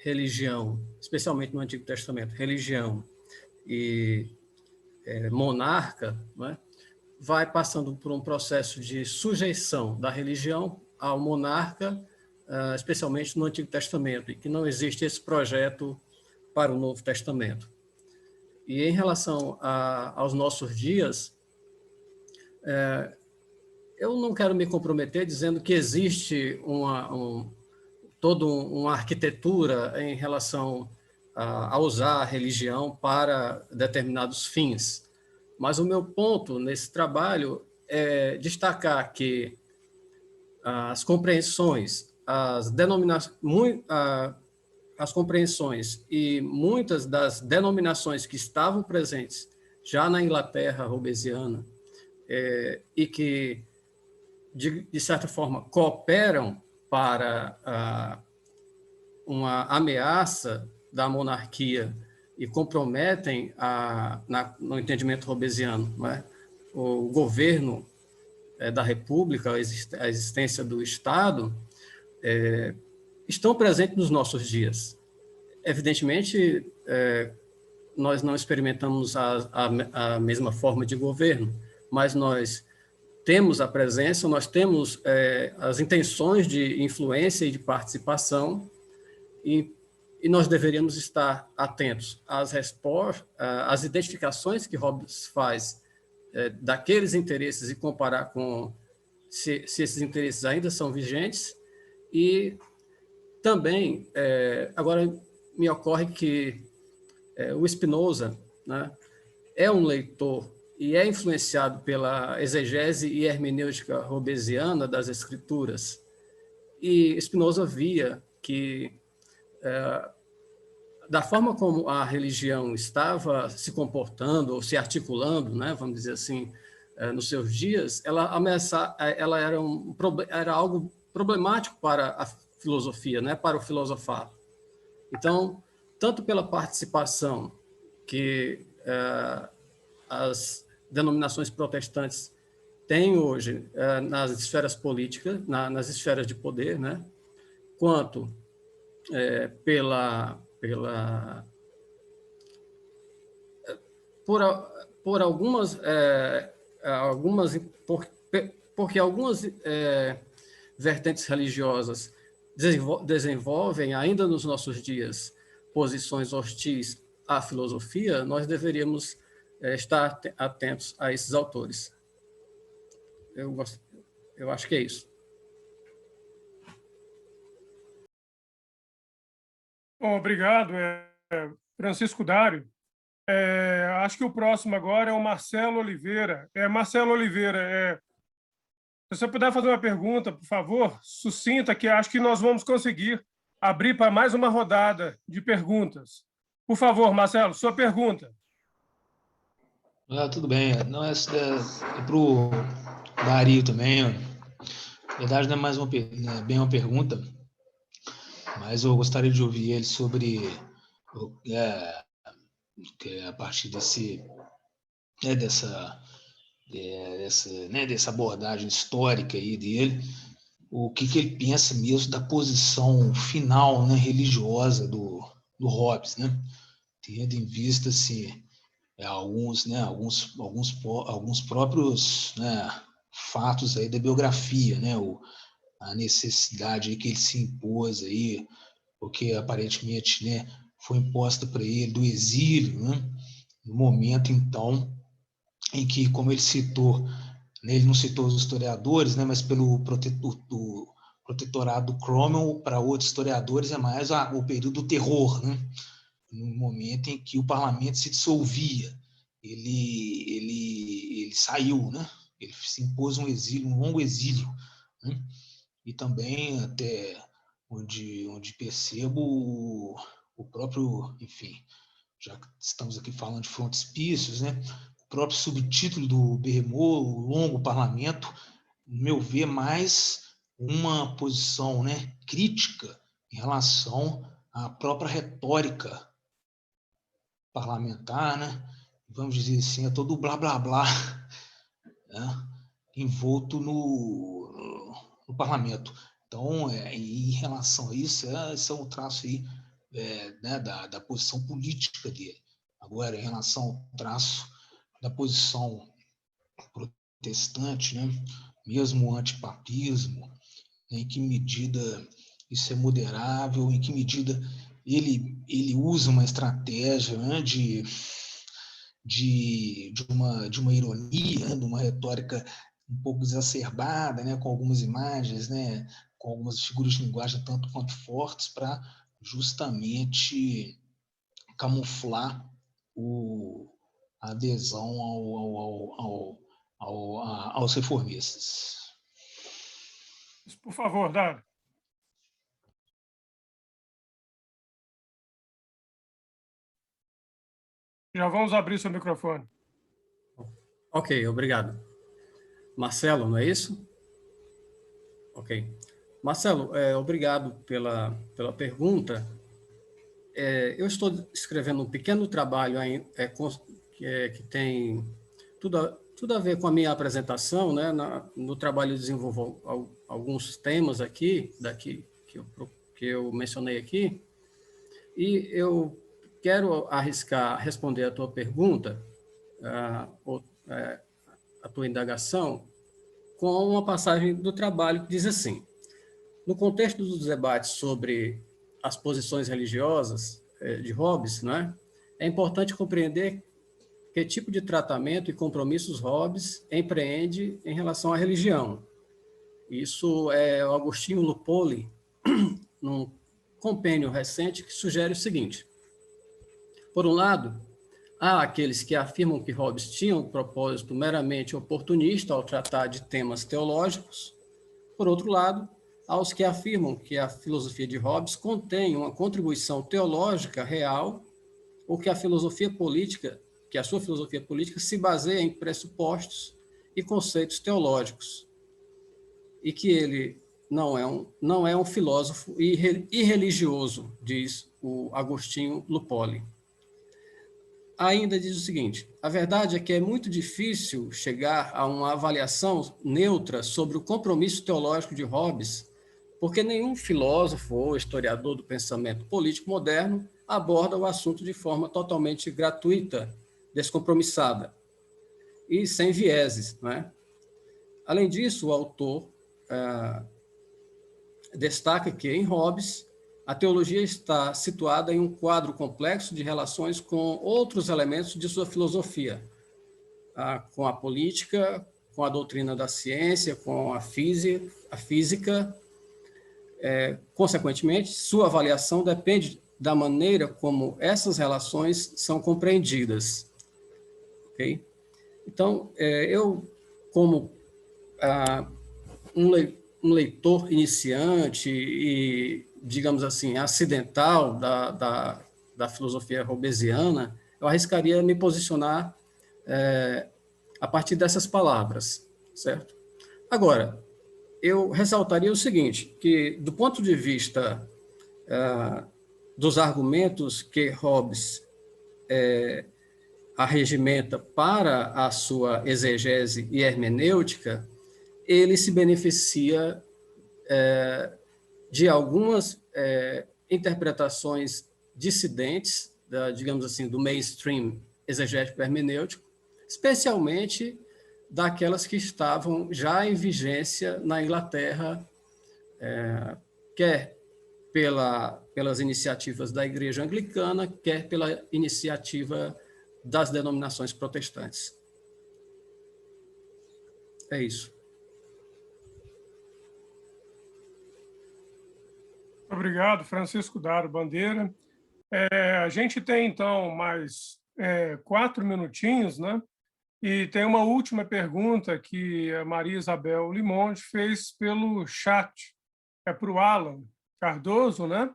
religião, especialmente no Antigo Testamento, religião e monarca, né, vai passando por um processo de sujeição da religião ao monarca, especialmente no Antigo Testamento, e que não existe esse projeto para o Novo Testamento. E em relação aos nossos dias, eu não quero me comprometer dizendo que existe toda uma arquitetura em relação a usar a religião para determinados fins. Mas o meu ponto nesse trabalho é destacar que as compreensões, as compreensões e muitas das denominações que estavam presentes já na Inglaterra hobbesiana e que, de certa forma, cooperam para uma ameaça da monarquia e comprometem, no entendimento hobbesiano, né, o governo da República, a existência do Estado, estão presentes nos nossos dias. Evidentemente, nós não experimentamos a mesma forma de governo, mas nós temos a presença, nós temos as intenções de influência e de participação, e nós deveríamos estar atentos às identificações que Hobbes faz daqueles interesses e comparar com se esses interesses ainda são vigentes. E também, agora me ocorre que o Spinoza, né, é um leitor e é influenciado pela exegese e hermenêutica hobbesiana das Escrituras. E Spinoza via que, da forma como a religião estava se comportando ou se articulando, né, vamos dizer assim, nos seus dias, ela era algo problemático para a filosofia, né, para o filosofar. Então, tanto pela participação que as denominações protestantes têm hoje nas esferas políticas, nas esferas de poder, né, quanto porque algumas vertentes religiosas desenvolvem ainda nos nossos dias posições hostis à filosofia, nós deveríamos estar atentos a esses autores. Eu acho que é isso. Bom, obrigado, Francisco Dário. Acho que o próximo agora é o Marcelo Oliveira. Marcelo Oliveira, se você puder fazer uma pergunta, por favor, sucinta, que acho que nós vamos conseguir abrir para mais uma rodada de perguntas. Por favor, Marcelo, sua pergunta. Tudo bem. Não, é para o Dario também. Na verdade, não é bem uma pergunta, mas eu gostaria de ouvir ele sobre a partir dessa abordagem histórica aí dele, o que ele pensa mesmo da posição final, né, religiosa do Hobbes, né, tendo em vista assim, alguns próprios, né, fatos aí da biografia, né, a necessidade aí que ele se impôs aí, porque aparentemente, né, foi imposta para ele do exílio, né, no momento então em que, como ele citou, né, ele não citou os historiadores, né, mas pelo protetorado do Cromwell, para outros historiadores é mais o período do terror, né, no momento em que o parlamento se dissolvia, ele saiu, né, ele se impôs um exílio, um longo exílio, né, e também até onde percebo o próprio, enfim, já que estamos aqui falando de frontispícios, né, o próprio subtítulo do Berremot, o longo parlamento, no meu ver, mais uma posição, né, crítica em relação à própria retórica parlamentar, né, vamos dizer assim, a todo o blá blá blá, né, envolto no parlamento. Então, em relação a isso, esse é um traço aí, né, da posição política dele. Agora, em relação ao traço da posição protestante, né, mesmo o antipapismo, em que medida isso é moderável, em que medida ele usa uma estratégia, né, de de uma ironia, de uma retórica um pouco exacerbada, né, com algumas imagens, né, com algumas figuras de linguagem tanto quanto fortes, para justamente camuflar a adesão aos reformistas. Por favor, Dário. Já vamos abrir seu microfone. Ok, obrigado. Marcelo, não é isso? Ok. Marcelo, obrigado pela pergunta. Eu estou escrevendo um pequeno trabalho que tem tudo a ver com a minha apresentação, né? No trabalho eu desenvolvo alguns temas aqui, que eu mencionei aqui, e eu quero arriscar responder a tua pergunta, a tua indagação, com uma passagem do trabalho que diz assim: no contexto dos debates sobre as posições religiosas de Hobbes, né, é importante compreender que tipo de tratamento e compromissos Hobbes empreende em relação à religião. Isso é o Agostinho Lupoli, num compêndio recente, que sugere o seguinte: por um lado, há aqueles que afirmam que Hobbes tinha um propósito meramente oportunista ao tratar de temas teológicos. Por outro lado, há os que afirmam que a filosofia de Hobbes contém uma contribuição teológica real, ou que a sua filosofia política se baseia em pressupostos e conceitos teológicos, e que ele não é um filósofo irreligioso, diz o Agostinho Lupoli. Ainda diz o seguinte: a verdade é que é muito difícil chegar a uma avaliação neutra sobre o compromisso teológico de Hobbes, porque nenhum filósofo ou historiador do pensamento político moderno aborda o assunto de forma totalmente gratuita, descompromissada e sem vieses, não é? Além disso, o autor destaca que, em Hobbes, a teologia está situada em um quadro complexo de relações com outros elementos de sua filosofia, com a política, com a doutrina da ciência, com a física. Consequentemente, sua avaliação depende da maneira como essas relações são compreendidas. Okay? Então, eu, como um leitor iniciante e, digamos assim, acidental da filosofia hobbesiana, eu arriscaria me posicionar a partir dessas palavras, certo? Agora, eu ressaltaria o seguinte, que do ponto de vista dos argumentos que Hobbes arregimenta para a sua exegese e hermenêutica, ele se beneficia de algumas interpretações dissidentes, digamos assim, do mainstream exegético hermenêutico, especialmente daquelas que estavam já em vigência na Inglaterra, quer pelas iniciativas da Igreja Anglicana, quer pela iniciativa das denominações protestantes. É isso. Obrigado, Francisco Dário Bandeira. A gente tem, então, mais 4 minutinhos, né? E tem uma última pergunta que a Maria Isabel Limonde fez pelo chat. É para o Alan Cardoso, né?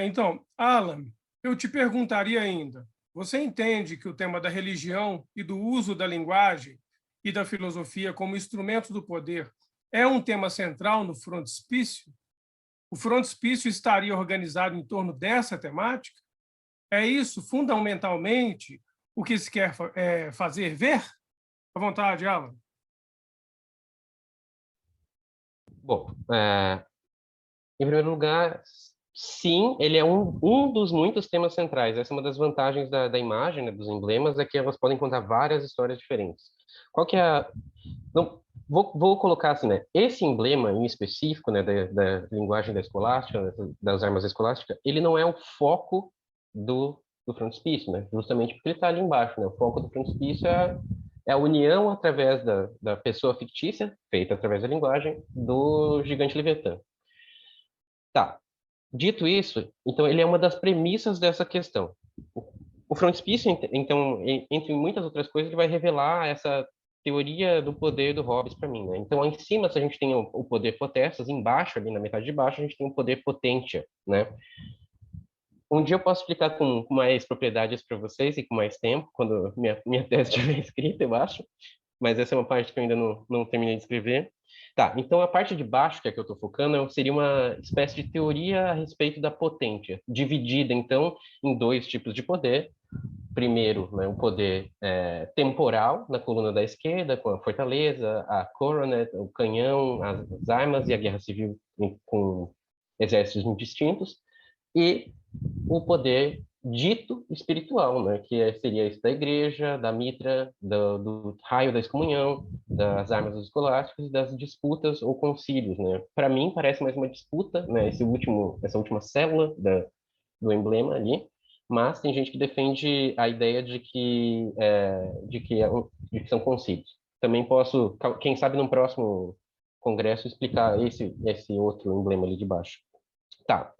Então, Alan, eu te perguntaria ainda, você entende que o tema da religião e do uso da linguagem e da filosofia como instrumentos do poder é um tema central no frontispício? O frontispício estaria organizado em torno dessa temática? É isso, fundamentalmente, o que se quer fazer ver? À vontade, Alan. Bom, em primeiro lugar, sim, ele é um dos muitos temas centrais. Essa é uma das vantagens da imagem, né, dos emblemas, é que elas podem contar várias histórias diferentes. Qual que é a... Não, vou colocar assim, né? Esse emblema em específico, né, da linguagem da escolástica, das armas escolásticas, ele não é o foco do frontispício, né? Justamente porque ele está ali embaixo, né? O foco do frontispício é a união através da pessoa fictícia, feita através da linguagem, do gigante Leviatã. Tá. Dito isso, então ele é uma das premissas dessa questão. O frontispício, então, entre muitas outras coisas, ele vai revelar essa teoria do poder do Hobbes para mim, né? Então, em cima, se a gente tem o poder potestas, embaixo, ali na metade de baixo, a gente tem o poder potentia, né? Um dia eu posso explicar com mais propriedades para vocês e com mais tempo, quando minha tese estiver escrita, eu acho. Mas essa é uma parte que eu ainda não terminei de escrever. Tá, então a parte de baixo, que é que eu estou focando, seria uma espécie de teoria a respeito da potência, dividida, então, em dois tipos de poder. Primeiro, né, o poder temporal, na coluna da esquerda, com a fortaleza, a coronet, o canhão, as armas e a guerra civil com exércitos indistintos. E o poder dito espiritual, né, que seria esse da igreja, da mitra, do raio da excomunhão, das armas dos escolásticos e das disputas ou concílios, né? Para mim parece mais uma disputa, né, essa última célula do emblema ali, mas tem gente que defende a ideia de que são concílios. Também posso, quem sabe, no próximo congresso explicar esse outro emblema ali de baixo. Tá.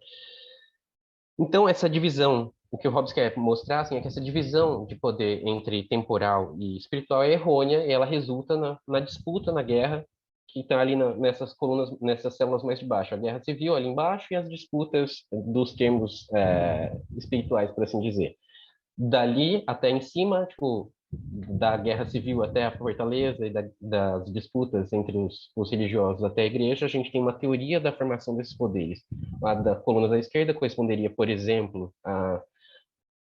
Então, essa divisão, o que o Hobbes quer mostrar assim, é que essa divisão de poder entre temporal e espiritual é errônea e ela resulta na disputa, na guerra, que está ali nessas colunas, nessas células mais de baixo. A guerra civil ali embaixo e as disputas dos termos espirituais, por assim dizer. Dali até em cima, tipo, da guerra civil até a fortaleza e das disputas entre os religiosos até a igreja, a gente tem uma teoria da formação desses poderes. A da coluna da esquerda corresponderia, por exemplo,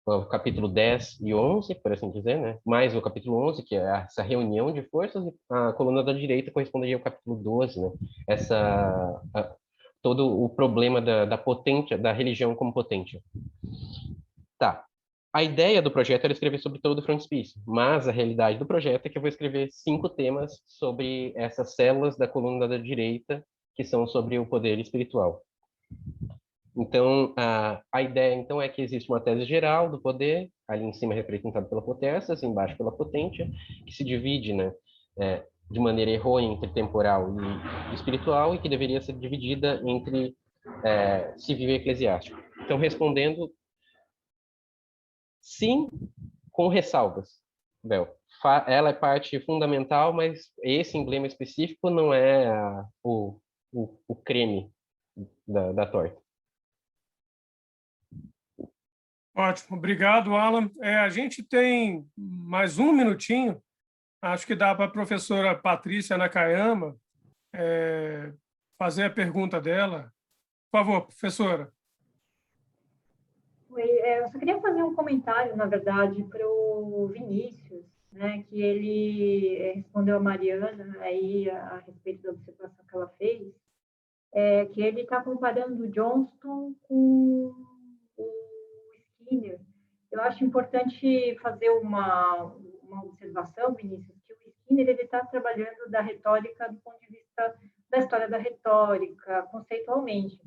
ao capítulo 10 e 11, por assim dizer, né? Mais o capítulo 11, que é essa reunião de forças, e a coluna da direita corresponderia ao capítulo 12, né? Todo o problema da potência, da religião como potência. Tá. A ideia do projeto era escrever sobre todo o frontispício, mas a realidade do projeto é que eu vou escrever 5 temas sobre essas células da coluna da direita, que são sobre o poder espiritual. Então, a ideia então é que existe uma tese geral do poder, ali em cima representada pela potestas, embaixo pela potência, que se divide, né, de maneira errônea entre temporal e espiritual, e que deveria ser dividida entre civil e eclesiástico. Então, respondendo, sim, com ressalvas, Bel. Ela é parte fundamental, mas esse emblema específico não é o creme da torta. Ótimo, obrigado, Alan. A gente tem mais um minutinho, acho que dá para a professora Patrícia Nakayama fazer a pergunta dela. Por favor, professora. Oi, eu só queria fazer um comentário, na verdade, para o Vinícius, né, que ele respondeu a Mariana aí a respeito da observação que ela fez, que ele está comparando o Johnston com o Skinner. Eu acho importante fazer uma observação, Vinícius, que o Skinner está trabalhando da retórica do ponto de vista da história da retórica, conceitualmente.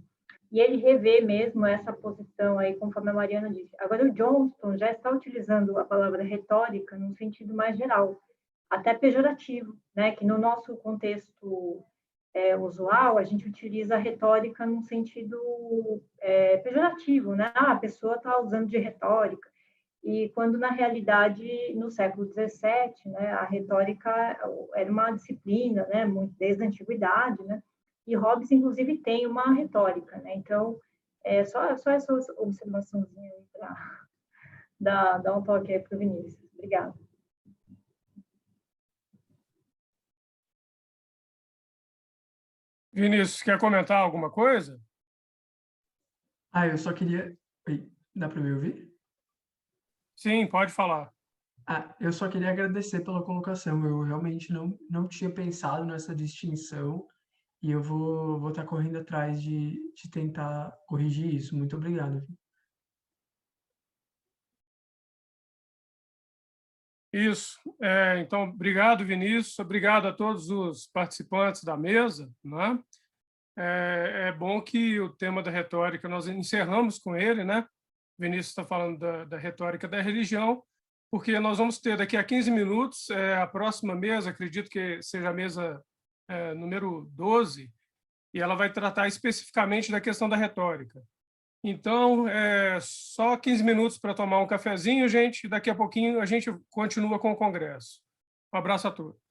E ele revê mesmo essa posição aí, conforme a Mariana disse. Agora, o Johnston já está utilizando a palavra retórica num sentido mais geral, até pejorativo, né? Que no nosso contexto usual, a gente utiliza a retórica num sentido pejorativo, né? A pessoa está usando de retórica. E quando, na realidade, no século XVII, né, a retórica era uma disciplina, né, desde a antiguidade, né? E Hobbes, inclusive, tem uma retórica, né? Então, só essa observaçãozinha aí para dar um toque aí para o Vinícius. Obrigada. Vinícius, quer comentar alguma coisa? Eu só queria... Oi, dá para me ouvir? Sim, pode falar. Eu só queria agradecer pela colocação. Eu realmente não tinha pensado nessa distinção e eu vou estar correndo atrás de tentar corrigir isso. Muito obrigado. Isso. Então, obrigado, Vinícius. Obrigado a todos os participantes da mesa, né? É bom que o tema da retórica nós encerramos com ele, né? Vinícius está falando da retórica da religião, porque nós vamos ter daqui a 15 minutos a próxima mesa, acredito que seja a mesa número 12, e ela vai tratar especificamente da questão da retórica. Então, só 15 minutos para tomar um cafezinho, gente, e daqui a pouquinho a gente continua com o congresso. Um abraço a todos.